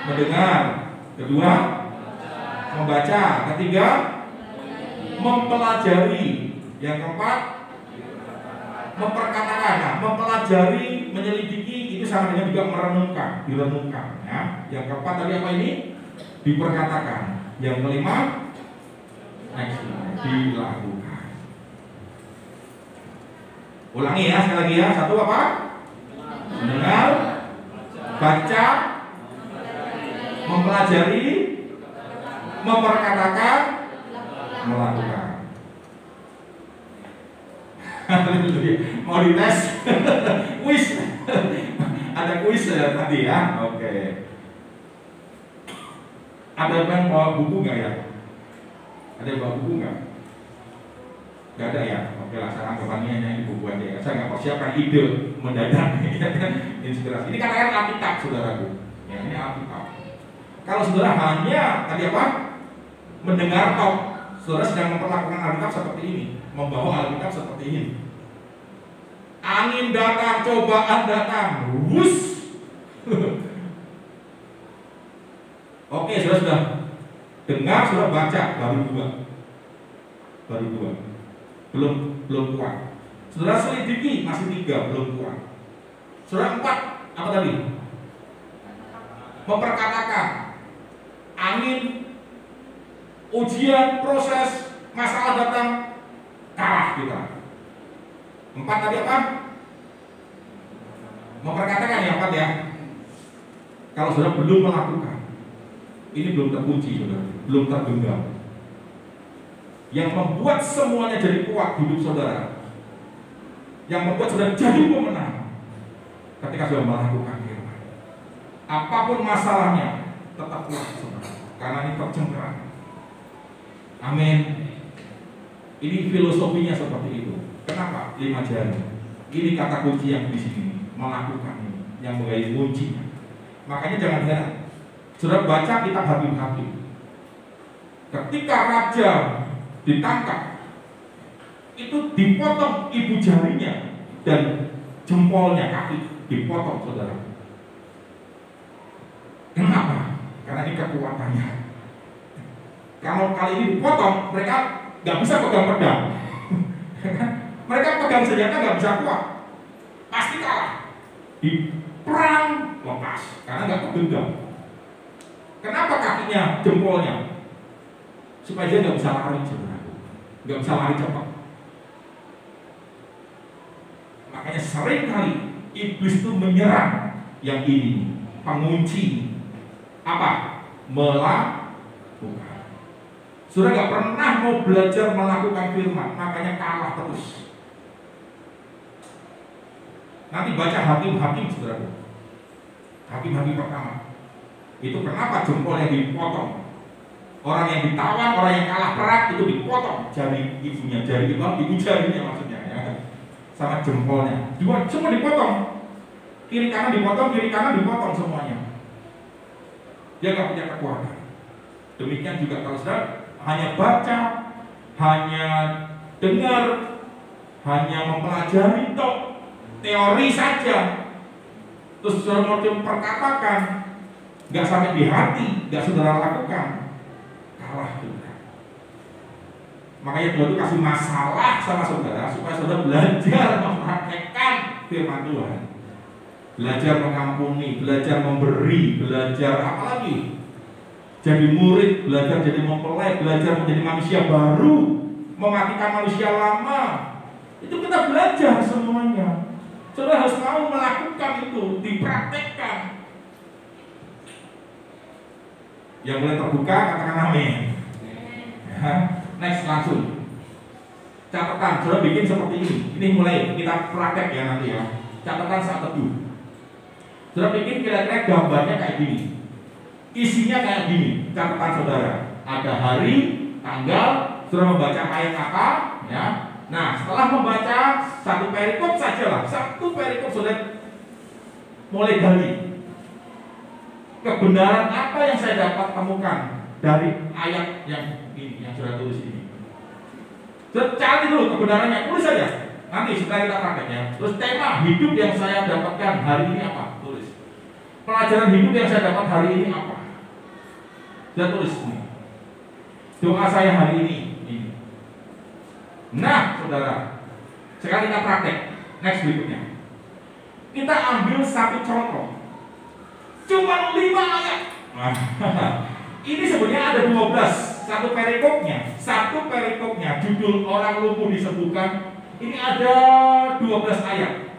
Mendengar. Kedua, membaca. Ketiga, mempelajari. Yang keempat, memperkatakan. Nah, mempelajari, menyelidiki itu sama dengan juga merenungkan, direnungkan. Ya. Yang keempat tadi apa ini? Diperkatakan. Yang kelima, dilakukan. Ulangi ya sekali lagi ya. Satu apa? Mendengar, baca, mempelajari, memperkatakan, melakukan. Mau dites? Kuis. Ada kuis ya tadi ya. Oke. Ada yang bawa buku nggak ya? Ada yang bawa buku nggak? Nggak ada ya? Oke lah, saya anggapannya hanya buku aja ya. Saya nggak persiapkan ide mendadak, inspirasi. Ini kan Alkitab, saudaraku. Ya, ini Alkitab. Kalau saudara hanya tadi apa? Mendengar tok, saudara sedang memperlakukan Alkitab seperti ini, membawa Alkitab seperti ini. Angin datang, cobaan datang, wus. Oke, sudah dengar, sudah baca, baru dua, belum kuat. Saudara selidiki, masih 3, belum kuat. Saudara 4, apa tadi? Memperkatakan. Angin, ujian, proses, masalah datang, kalah kita. 4 tadi apa? Memperkatakan ya 4 ya. Kalau saudara belum melakukan, ini belum terkunci, saudara, belum tergenggam. Yang membuat semuanya jadi kuat hidup saudara, yang membuat saudara jadi pemenang, ketika saudara melakukan firman. Apapun masalahnya, tetap kuat saudara, karena ini percengkeran. Amin. Ini filosofinya seperti itu. Kenapa? 5 jari. Ini kata kunci yang di sini, melakukan ini, yang menjadi kuncinya. Makanya jangan heran. Saudara baca kitab Hakim-Hakim. Ketika raja ditangkap, itu dipotong ibu jarinya dan jempolnya, kaki dipotong, saudara. Kenapa? Karena ini kekuatannya. Kalau kali ini dipotong, mereka nggak bisa pegang pedang. Mereka pegang senjata nggak bisa kuat, pasti kalah. Di perang lepas karena nggak kegenggam. Kenapa kakinya, jempolnya? Supaya dia nggak bisa lari, saudara. Nggak bisa lari cepat. Makanya sering kali iblis itu menyerang yang ini, pengunci. Apa? Melakukan. Saudara nggak pernah mau belajar melakukan firman, makanya kalah terus. Nanti baca Hakim-Hakim, saudara. Hakim-Hakim pertama. Itu kenapa jempolnya dipotong? Orang yang ditawan, orang yang kalah perang itu dipotong jari ibunya, jari ibu jarinya maksudnya ya, sama jempolnya, semua dipotong, kiri kanan dipotong semuanya. Dia nggak punya kekuatan. Demikian juga kalau saudara hanya baca, hanya dengar, hanya mempelajari teori saja, terus saudara mau perkatakan, nggak sampai di hati, nggak saudara lakukan, kalah juga. Makanya Tuhan itu kasih masalah sama saudara supaya saudara belajar mempraktekkan firman Tuhan, belajar mengampuni, belajar memberi, belajar apa lagi? Jadi murid, belajar jadi mempelai, belajar menjadi manusia baru, mematikan manusia lama. Itu kita belajar semuanya. Saudara harus mau melakukan itu, dipraktekkan. Yang mulai terbuka, katakan amin. Ya, next langsung. Catatan, saudara bikin seperti ini. Ini mulai kita praktek ya nanti ya. Catatan saat teduh. Saudara bikin kira-kira gambarnya kayak gini. Isinya kayak gini. Catatan saudara. Ada hari, tanggal, saudara membaca ayat apa, ya. Nah, setelah membaca satu perikop saja lah. Satu perikop saudara mulai gali. Kebenaran apa yang saya dapat temukan dari ayat yang ini, yang sudah tulis ini. Cari dulu kebenarannya, tulis saja. Nanti setelah kita praktek ya. Terus tema hidup yang saya dapatkan hari ini apa? Tulis. Pelajaran hidup yang saya dapat hari ini apa? Sudah tulis ini. Doa saya hari ini. Nah, saudara, sekarang kita praktek. Next berikutnya. Kita ambil satu contoh. Cuma 5 ayat. Ini sebenarnya ada 12. Satu perikopnya judul orang lumpuh disembuhkan. Ini ada 12 ayat.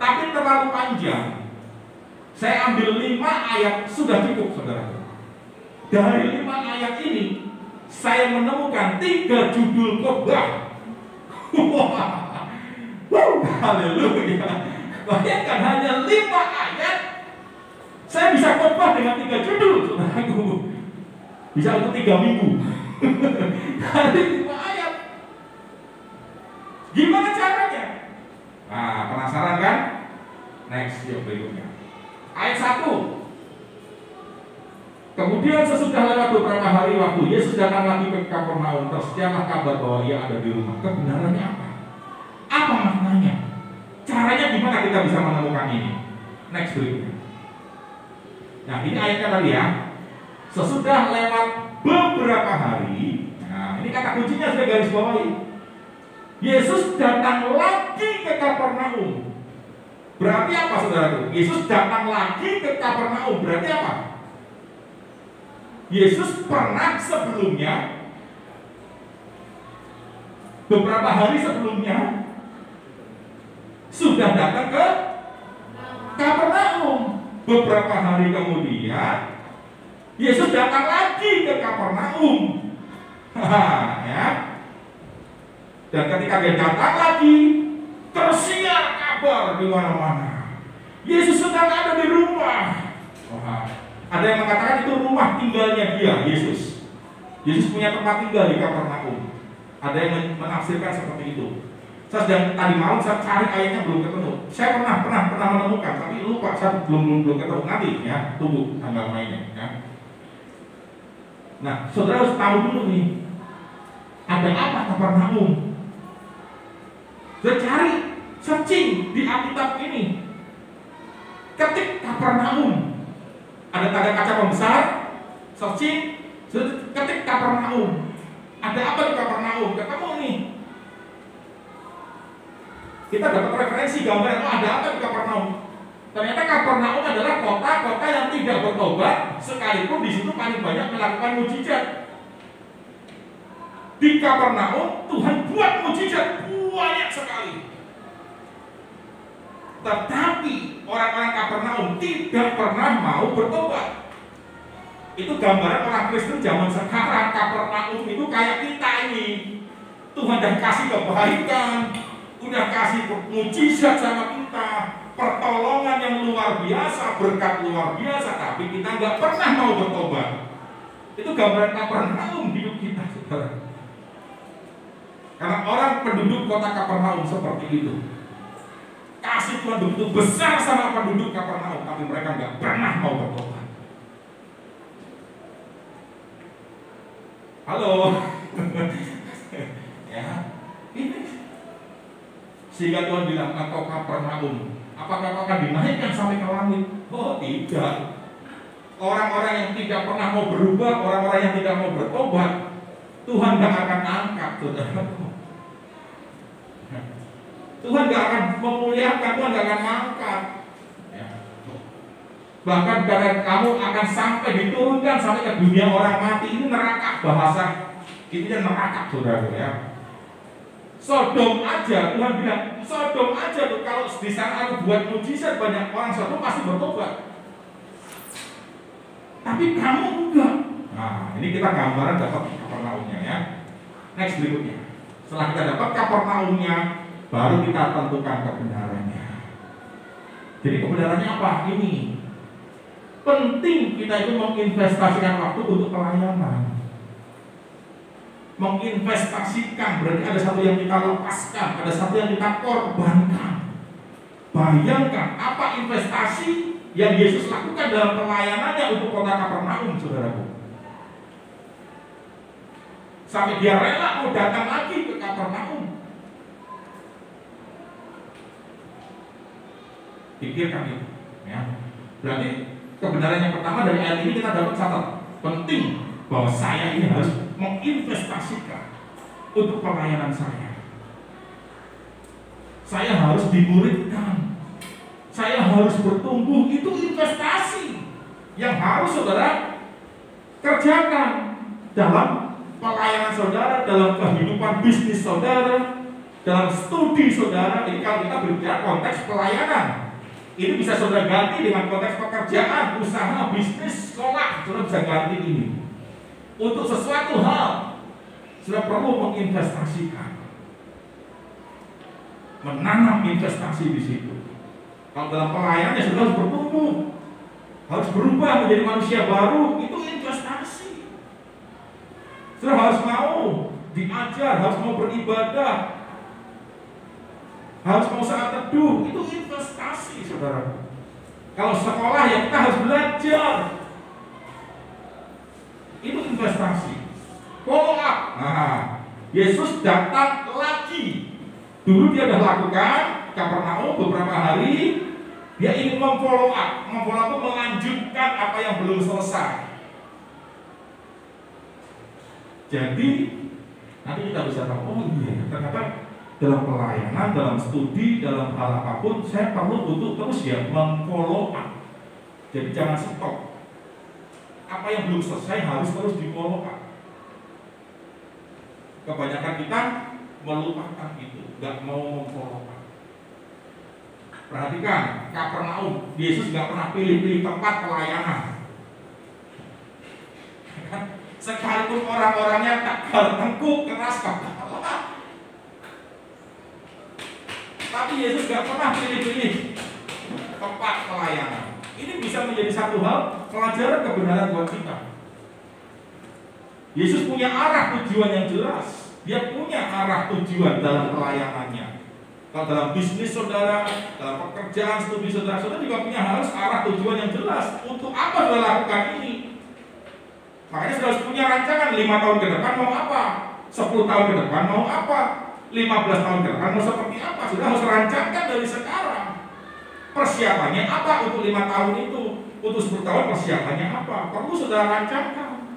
Tapi terlalu panjang. Saya ambil 5 ayat sudah cukup, saudara. Dari 5 ayat ini saya menemukan 3 judul khotbah. Haleluya. Bayangkan hanya 5 ayat saya bisa khotbah dengan 3 judul, saudaraku. Bisa untuk 3 minggu. Dari 5 ayat. Gimana caranya? Nah, penasaran kan? Next, yang berikutnya. Ayat 1. Kemudian sesudah lewat beberapa hari waktu, Yesus datang lagi ke Kapernaum. Tersiarlah kabar bahwa ia ada di rumah. Kebenarannya apa? Apa maknanya? Caranya gimana kita bisa menemukan ini? Next berikutnya. Nah, ini ayatnya tadi ya. Sesudah lewat beberapa hari, nah ini kata kuncinya sudah garis bawahi. Yesus datang lagi ke Kapernaum. Berarti apa, saudaraku? Yesus datang lagi ke Kapernaum. Berarti apa? Yesus pernah sebelumnya, beberapa hari sebelumnya, sudah datang ke Kapernaum. Beberapa hari kemudian Yesus datang lagi ke Kapernaum. Ya. Dan ketika dia datang lagi, tersiar kabar di mana-mana. Yesus sedang ada di rumah. Ada yang mengatakan itu rumah tinggalnya dia, Yesus. Yesus punya tempat tinggal di Kapernaum. Ada yang menafsirkan seperti itu. Saya sedang tadi malam saya cari ayatnya belum ketemu. Saya pernah menemukan, tapi lupa, saya belum ketemu. Nanti ya, tunggu tanggal mainnya ya. Nah, saudara harus tahu dulu nih, ada apa Kapernaum? Saya cari, searching di Alkitab ini. Ketik Kapernaum. Ada tanda kaca pembesar, searching, ketik Kapernaum. Ada apa di Kapernaum? Ketemu nih. Kita dapat referensi gambaran, ada apa di Kapernaum? Ternyata Kapernaum adalah kota-kota yang tidak bertobat, sekalipun di situ paling banyak melakukan mujizat. Di Kapernaum Tuhan buat mujizat banyak sekali. Tetapi orang-orang Kapernaum tidak pernah mau bertobat. Itu gambaran orang Kristen zaman sekarang. Kapernaum itu kayak kita ini. Tuhan udah kasih kebaikan, udah kasih mujizat sama kita, pertolongan yang luar biasa, berkat luar biasa, tapi kita nggak pernah mau bertobat. Itu gambaran Kapernaum hidup kita, saudara. Karena orang penduduk kota Kapernaum seperti itu. Kasih Tuhan begitu besar sama penduduk Kapernaum, tapi mereka nggak pernah mau bertobat. Halo. Ya, ini. Sehingga Tuhan bilang, engkau Kapernaum, apakah kau akan dinaikkan sampai ke langit? Oh tidak. Orang-orang yang tidak pernah mau berubah, orang-orang yang tidak mau bertobat, Tuhan gak akan angkat, saudara. Tuhan gak akan memuliakan, Tuhan gak akan angkat. Ya. Bahkan karena kamu akan sampai diturunkan sampai ke dunia orang mati. Ini neraka, bahasa ini neraka, saudara ya. Sodom aja, Tuhan bilang, Sodom aja tuh, kalau di sana aku buat mujizat, banyak orang Sodom pasti bertobat. Tapi kamu enggak. Nah, ini kita gambaran dapat Kapernaumnya ya. Next berikutnya. Setelah kita dapat Kapernaumnya, baru kita tentukan kebenarannya. Jadi kebenarannya apa? Ini penting kita itu menginvestasikan waktu untuk pelayanan. Menginvestasikan berarti ada satu yang kita lepaskan, ada satu yang kita korbankan. Bayangkan apa investasi yang Yesus lakukan dalam pelayanannya untuk kota Kapernaum, saudaraku. Sampai dia rela mau datang lagi ke Kapernaum. Pikirkan itu, ya. Berarti kebenaran yang pertama dari ayat ini kita dapat catat. Penting bahwa saya ini harus menginvestasikan untuk pelayanan saya. Saya harus dimuridkan. Saya harus bertumbuh, itu investasi yang harus saudara kerjakan dalam pelayanan saudara, dalam kehidupan bisnis saudara, dalam studi saudara. Ini kalau kita berbicara konteks pelayanan, ini bisa saudara ganti dengan konteks pekerjaan, usaha, bisnis, sekolah. Saudara bisa ganti ini. Untuk sesuatu hal, saudara perlu menginvestasikan, menanam investasi di situ. Kalau dalam pelayanan ya sudah harus bertumbuh, harus berubah menjadi manusia baru, itu investasi. Sudah harus mau diajar, harus mau beribadah, harus mau saat teduh, itu investasi, saudara. Kalau sekolah ya kita harus belajar, itu investasi. Follow up. Nah, Yesus datang lagi. Dulu dia sudah lakukan Kapernaum beberapa hari, dia ingin memfollow up, melanjutkan apa yang belum selesai. Jadi nanti kita bisa tahu, oh iya, ternyata dalam pelayanan, dalam studi, dalam hal apapun, saya perlu untuk terus ya memfollow up. Jadi jangan stop. Apa yang belum selesai harus terus di follow up. Kebanyakan kita melupakan itu, nggak mau memfollow up. Perhatikan, Kapernaum, Yesus nggak pernah pilih-pilih tempat pelayanan. Sekalipun orang-orangnya tegar, tengkuk, keras kepala, tapi Yesus nggak pernah pilih-pilih tempat pelayanan. Ini bisa menjadi satu hal pelajaran kebenaran buat kita. Yesus punya arah tujuan yang jelas. Dia punya arah tujuan dalam pelayanannya. Kalau dalam bisnis saudara, dalam pekerjaan, studi saudara juga punya harus arah tujuan yang jelas. Untuk apa saudara lakukan ini? Makanya saudara harus punya rancangan 5 tahun ke depan mau apa, 10 tahun ke depan mau apa, 15 tahun ke depan mau seperti apa. Saudara harus rancangkan dari sekarang. Persiapannya apa untuk 5 tahun itu? Untuk 10 tahun persiapannya apa? Perlu saudara rancangkan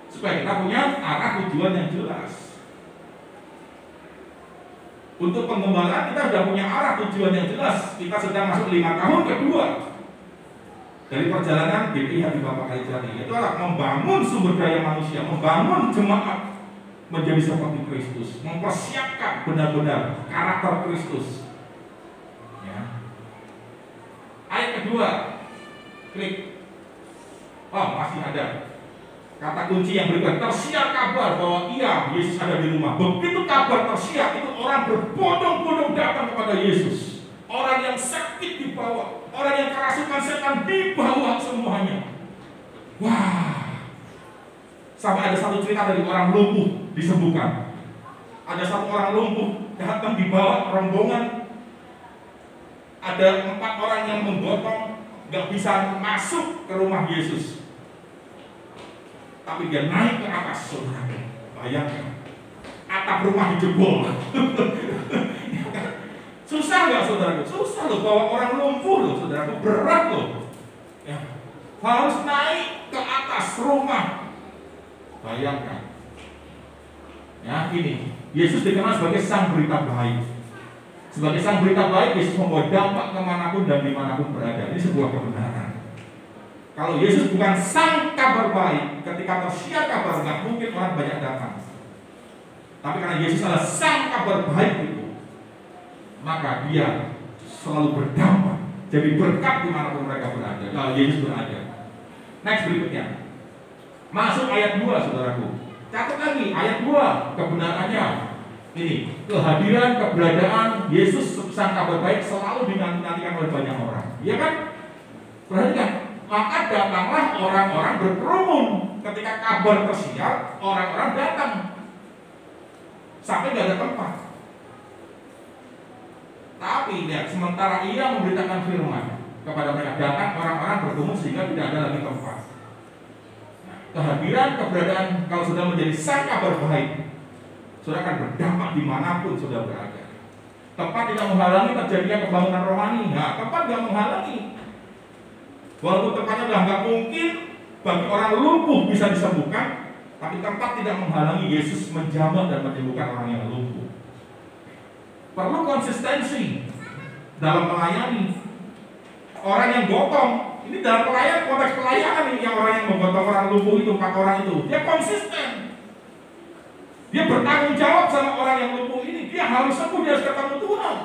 supaya kita punya arah tujuan yang jelas. Untuk pengembangan kita sudah punya arah tujuan yang jelas. Kita sedang masuk 5 tahun kedua dari perjalanan GPI di Bapak Kalisari. Itu adalah membangun sumber daya manusia, membangun jemaat menjadi seperti Kristus, mempersiapkan benar-benar karakter Kristus. Ya. Ayat kedua, klik. Oh, masih ada. Kata kunci yang berikut, tersiar kabar bahwa iya, Yesus ada di rumah. Begitu kabar tersiar, itu orang berbondong-bondong datang kepada Yesus. Orang yang sakit dibawa, orang yang kerasukan setan dibawa semuanya. Wah, Sampai ada satu cerita dari orang lumpuh disembuhkan. Ada satu orang lumpuh datang dibawa rombongan. Ada 4 orang yang menggotong, gak bisa masuk ke rumah Yesus. Tapi dia naik ke atas, saudara. Bayangkan, atap rumah dijebol. Susah nggak, saudara? Susah loh bawa orang lumpuh loh, saudara. Berat loh. Ya. Harus naik ke atas rumah. Bayangkan. Ya, ini Yesus dikenal sebagai sang berita baik. Sebagai sang berita baik, Yesus membawa dampak kemanapun dan dimanapun berada. Ini sebuah kebenaran. Kalau Yesus bukan sang kabar baik, ketika tersiar kabar, nggak mungkin orang banyak datang. Tapi karena Yesus adalah sang kabar baik itu, maka dia selalu berdampak, jadi berkat dimanapun mereka berada. Kalau Yesus berada. Next berikutnya, masuk ayat 2, saudaraku. Catat lagi ayat 2, kebenarannya. Ini kehadiran, keberadaan Yesus sang kabar baik selalu dinanti-nantikan oleh banyak orang. Iya kan? Perhatikan. Maka datanglah orang-orang berkerumun. Ketika kabar tersiar, orang-orang datang. Sampai gak ada tempat. Tapi lihat, sementara ia memberitakan firman kepada mereka, datang orang-orang berkerumun sehingga tidak ada lagi tempat. Nah, kehadiran, keberadaan, kalau sudah menjadi sang kabar baik, sudah akan berdampak dimanapun sudah berada. Tempat tidak menghalangi terjadinya pembangunan rohani. Nah, tempat tidak menghalangi. Walaupun tempatnya sudah nggak mungkin bagi orang lumpuh bisa disembuhkan, tapi tempat tidak menghalangi Yesus menjamah dan menyembuhkan orang yang lumpuh. Perlu konsistensi dalam melayani. Orang yang gotong, ini dalam pelayan, konteks pelayanan nih, yang orang yang menggotong orang lumpuh itu, 4 orang itu, dia konsisten. Dia bertanggung jawab sama orang yang lumpuh ini. Dia harus sembuh, dia harus ketemu Tuhan.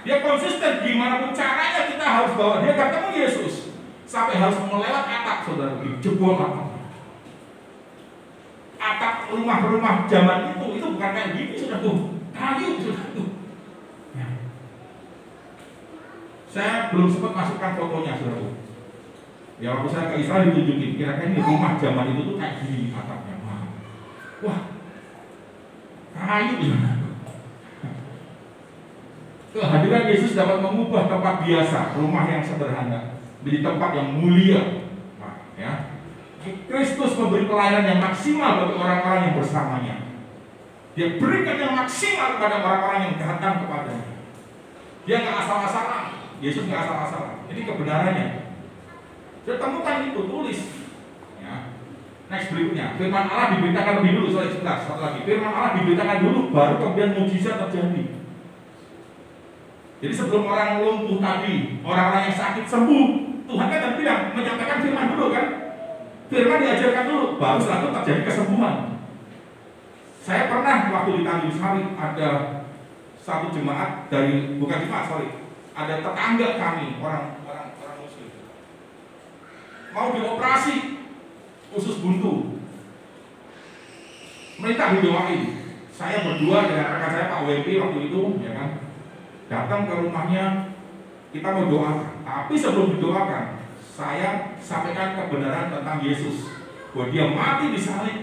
Dia konsisten, gimana pun caranya kita harus bawa dia ketemu Yesus. Sampai harus melewat atap, saudara, jebol atap. Atap rumah-rumah zaman itu bukan kayak gini, sudah tuh, kayu sudah tuh. Ya. Saya belum sempat masukkan fotonya, saudara tuh. Ya waktu saya ke Israel ditunjukin, kira-kira ini rumah zaman itu tuh kayak gini atapnya. Wah, kayu sudah. Kehadiran Yesus dapat mengubah tempat biasa, rumah yang sederhana, menjadi tempat yang mulia. Nah, ya. Kristus memberi pelayanan yang maksimal bagi orang-orang yang bersamanya. Dia berikan yang maksimal kepada orang-orang yang datang kepadanya. Dia nggak asal-asalan. Yesus nggak asal-asalan. Ini kebenarannya. Saya temukan itu, tulis. Ya. Next berikutnya, firman Allah diberitakan lebih dulu. Satu lagi. Firman Allah diberitakan dulu, baru kemudian mukjizat terjadi. Jadi sebelum orang lumpuh tadi, orang-orang yang sakit sembuh, Tuhan kan tadi bilang menyampaikan firman dulu kan? Firman diajarkan dulu, baru setelah itu terjadi kesembuhan. Saya pernah waktu di Tanjung Sari ada satu jemaat dari, bukan jemaat, ada tetangga kami, orang Muslim, mau dioperasi usus buntu, minta didoain. Saya berdua dengan rekan saya Pak WP waktu itu, ya kan, datang ke rumahnya, kita mau doakan. Tapi sebelum didoakan, saya sampaikan kebenaran tentang Yesus, bahwa dia mati di salib,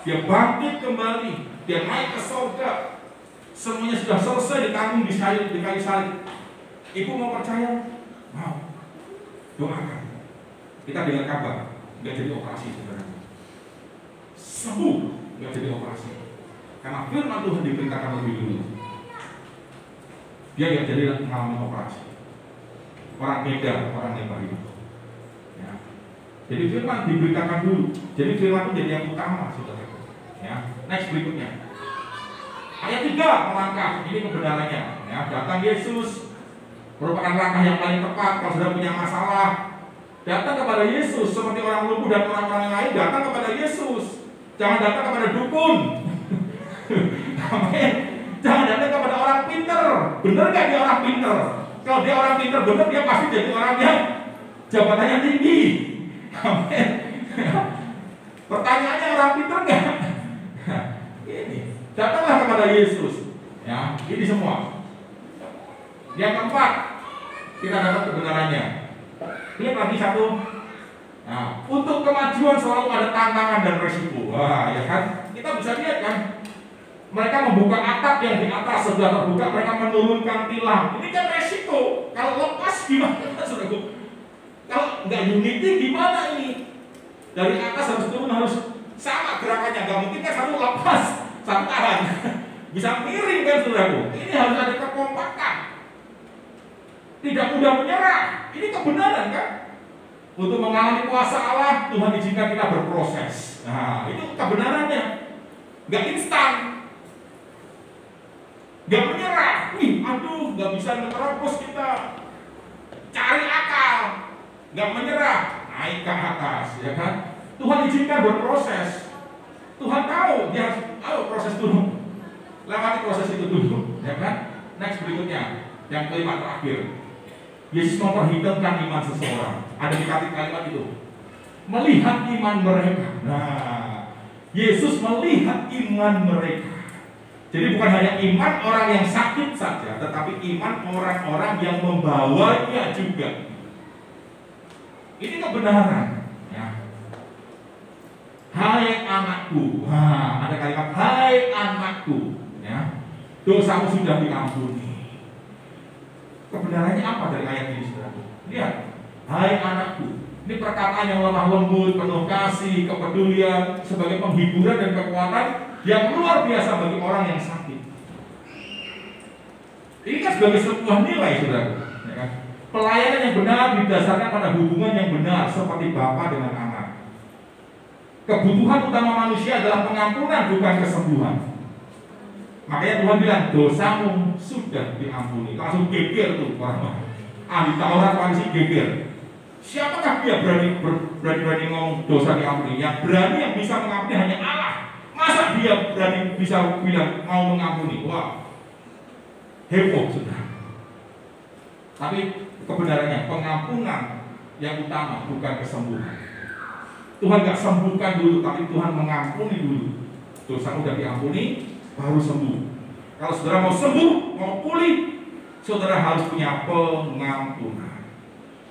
dia bangkit kembali, dia naik ke surga, semuanya sudah selesai ditanggung di kayu salib. Ibu mau percaya? Mau. Doakan. Kita dengar kabar, nggak jadi operasi sebenarnya. Sembuh, nggak jadi operasi. Karena firman Tuhan diperintahkan lebih dulu. Dia nggak jadi mengalami operasi. Orang beda, orang lebar itu. Ya. Jadi firman diberitakan dulu. Jadi firman itu jadi yang utama, saudara. Ya. Next berikutnya. Ayat 3 melangkah. Ini kebenarannya. Ya. Datang Yesus merupakan langkah yang paling tepat kalau sudah punya masalah. Datang kepada Yesus seperti orang lumpuh dan orang-orang yang lain. Datang kepada Yesus. Jangan datang kepada dukun. Jangan datang kepada orang pinter. Bener gak dia orang pinter? Kalau dia orang pinter bener, dia pasti jadi orang yang jabatannya tinggi. Amin. Pertanyaannya orang pinter gak? Ini datanglah kepada Yesus. Ya, ini semua. Yang keempat, kita dapat kebenarannya. Lihat lagi satu. Nah, Untuk kemajuan selalu ada tantangan dan resiko. Wah, ya kan? Kita bisa lihat kan, mereka membuka atap yang di atas, sudah terbuka, mereka menurunkan tilam. Ini kan resiko. Kalau lepas gimana, saudaraku? Kalau nggak unity gimana ini? Dari atas harus turun, harus sama gerakannya. Nggak mungkin kan satu lepas, satu tahan. Bisa miring kan, saudaraku? Ini harus ada kekompakan. Tidak mudah menyerah. Ini kebenaran kan? Untuk mengalami kuasa Allah, Tuhan izinkan kita berproses. Nah, itu kebenarannya. Nggak instan. Nggak menyerah. Aduh, nggak bisa menerobos kita. Cari akal. Nggak menyerah. Naik ke atas, ya kan? Tuhan izinkan berproses. Tuhan tahu, dia harus, ayo proses dulu. Lewati proses itu dulu, ya kan? Next berikutnya, yang kelima terakhir. Yesus memperhitungkan iman seseorang. Ada di kalimat itu. Melihat iman mereka. Nah, Yesus melihat iman mereka. Jadi bukan hanya iman orang yang sakit saja, tetapi iman orang-orang yang membawanya juga. Ini kebenaran. Ya. Hai anakku. Nah, ada kalimat hai anakku. Ya. Dosamu sudah diampuni. Kebenarannya apa dari ayat ini, saudara? Lihat, hai anakku. Ini perkataan yang lemah lembut, penuh kasih, kepedulian, sebagai penghiburan dan kekuatan yang luar biasa bagi orang yang sakit. Ini kan sebagai sebuah nilai, saudara. Ya kan? Pelayanan yang benar didasarkan pada hubungan yang benar, seperti bapa dengan anak. Kebutuhan utama manusia adalah pengampunan, bukan kesembuhan. Makanya Tuhan bilang dosamu sudah diampuni. Langsung geger tuh orang. Ahli Taurat Farisi geger. Siapakah dia berani ngomong dosa diampuni? Yang berani, yang bisa mengampuni hanya Allah. Masa dia berani bisa bilang mau mengampuni? Wah, heboh sudah. Tapi kebenarannya pengampunan yang utama, bukan kesembuhan. Tuhan gak sembuhkan dulu, tapi Tuhan mengampuni dulu. Dosa udah diampuni, baru sembuh. Kalau saudara mau sembuh, mau pulih, saudara harus punya pengampunan.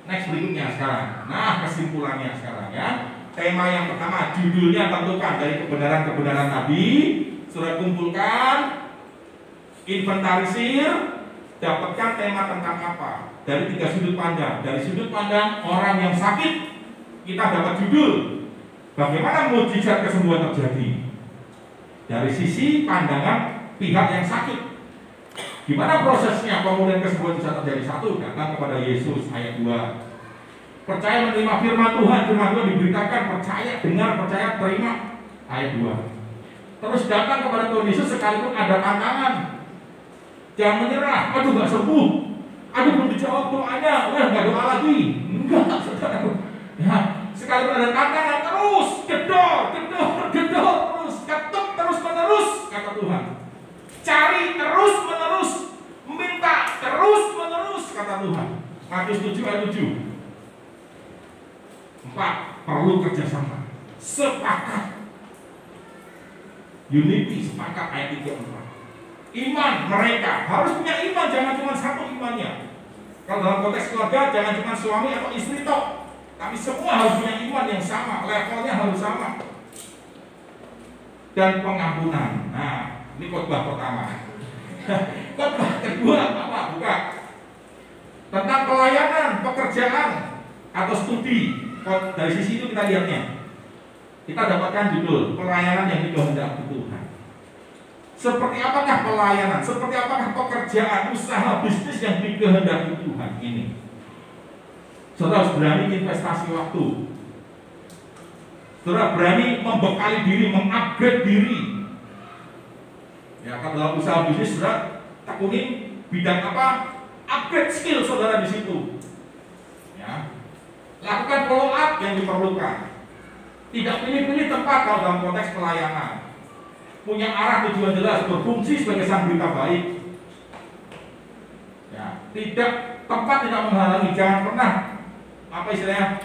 Next berikutnya sekarang. Nah, kesimpulannya sekarang ya. Tema yang pertama, judulnya tentukan dari kebenaran-kebenaran tadi. Saudara kumpulkan, inventarisir, dapatkan tema tentang apa. Dari 3 sudut pandang. Dari sudut pandang orang yang sakit, kita dapat judul bagaimana mukjizat kesembuhan terjadi. Dari sisi pandangan pihak yang sakit, gimana prosesnya pemulihan kesembuhan bisa terjadi? 1, datang kepada Yesus, ayat 2. Percaya menerima firman Tuhan, firman Tuhan diberitakan, percaya, dengar, percaya, terima, ayat 2. Terus datang kepada Tuhan Yesus sekalipun ada tantangan. Jangan menyerah, aduh gak sembuh, aduh belum dijawab doanya, gak doa lagi. Enggak, saudara. Ya, sekalipun ada tantangan, terus gedor, terus ketuk terus menerus, kata Tuhan. Cari terus menerus, minta terus menerus, kata Tuhan. Matius 7 ayat 7. 4, perlu kerjasama, sepakat, unity, sepakat, ayat 3, 4. Iman mereka harus punya iman, jangan cuma satu imannya. Kalau dalam konteks keluarga, jangan cuma suami atau istri tok, tapi semua harus punya iman yang sama, levelnya harus sama. Dan pengampunan. Nah, ini khotbah pertama. Khotbah kedua apa? Buka. Tentang pelayanan, pekerjaan, atau studi. Dari sisi itu kita lihatnya. Kita dapatkan judul pelayanan yang dikehendaki Tuhan. Seperti apakah pelayanan? Seperti apakah pekerjaan, usaha, bisnis yang dikehendaki Tuhan ini? Saudara harus berani investasi waktu. Saudara berani membekali diri, mengupgrade diri. Ya, kalau dalam usaha bisnis, saudara tekunin bidang apa? Upgrade skill saudara di situ. Ya. Lakukan follow up yang diperlukan. Tidak pilih-pilih tempat kalau dalam konteks pelayanan. Punya arah tujuan jelas, berfungsi sebagai sang berita baik. Ya, tempat tidak menghalangi, jangan pernah apa istilahnya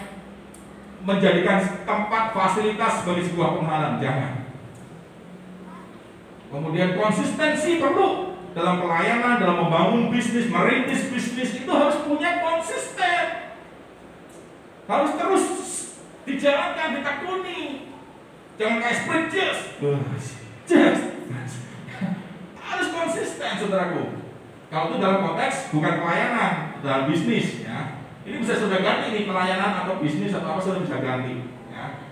menjadikan tempat fasilitas sebagai sebuah penghalang, jangan. Kemudian konsistensi perlu dalam pelayanan, dalam membangun bisnis, merintis bisnis itu harus punya konsisten. Harus terus dijalankan, ditekuni. Jangan kayak sprint just. Harus konsisten, saudaraku. Kalau itu dalam konteks bukan pelayanan, dalam bisnis, ya. Ini bisa sudah ganti nih, pelayanan atau bisnis atau apa sudah bisa ganti. Ya.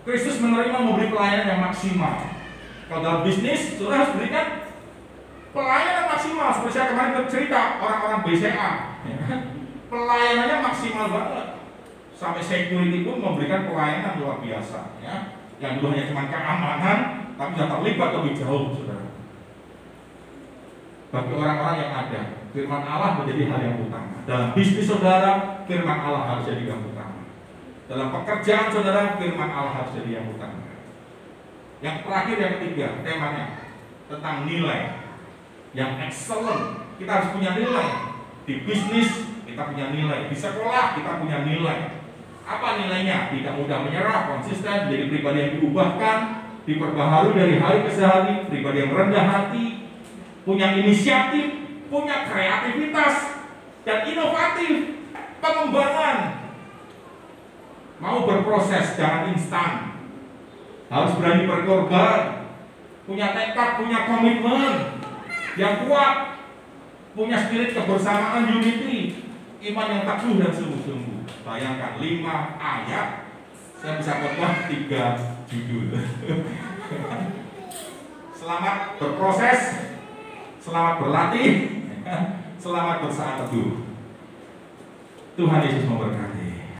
Kristus menerima memberi pelayanan yang maksimal. Kalau dalam bisnis, saudara harus berikan pelayanan maksimal. Seperti saya kemarin bercerita orang-orang BCA, ya. Pelayanannya maksimal banget. Sampai security pun memberikan pelayanan luar biasa, ya. Yang dulu hanya cuma keamanan, tapi sudah terlibat lebih jauh, saudara. Bagi orang-orang yang ada, firman Allah menjadi hal yang utama. Dalam bisnis saudara, firman Allah harus jadi yang utama. Dalam pekerjaan saudara, firman Allah harus jadi yang utama. Yang terakhir, yang ketiga, temanya tentang nilai yang excellent. Kita harus punya nilai. Di bisnis kita punya nilai, di sekolah kita punya nilai. Apa nilainya? Tidak mudah menyerah, konsisten, menjadi pribadi yang diubahkan, diperbaharui dari hari ke hari, pribadi yang rendah hati, punya inisiatif, punya kreativitas dan inovatif, pengembangan, mau berproses, jangan instan, harus berani berkorban, punya tekad, punya komitmen yang kuat, punya spirit kebersamaan, unity, iman yang teguh dan sungguh-sungguh. Bayangkan 5 ayat, saya bisa khotbah 3 judul. Selamat berproses, selamat berlatih, selamat bersaat teduh. Tuhan Yesus memberkati.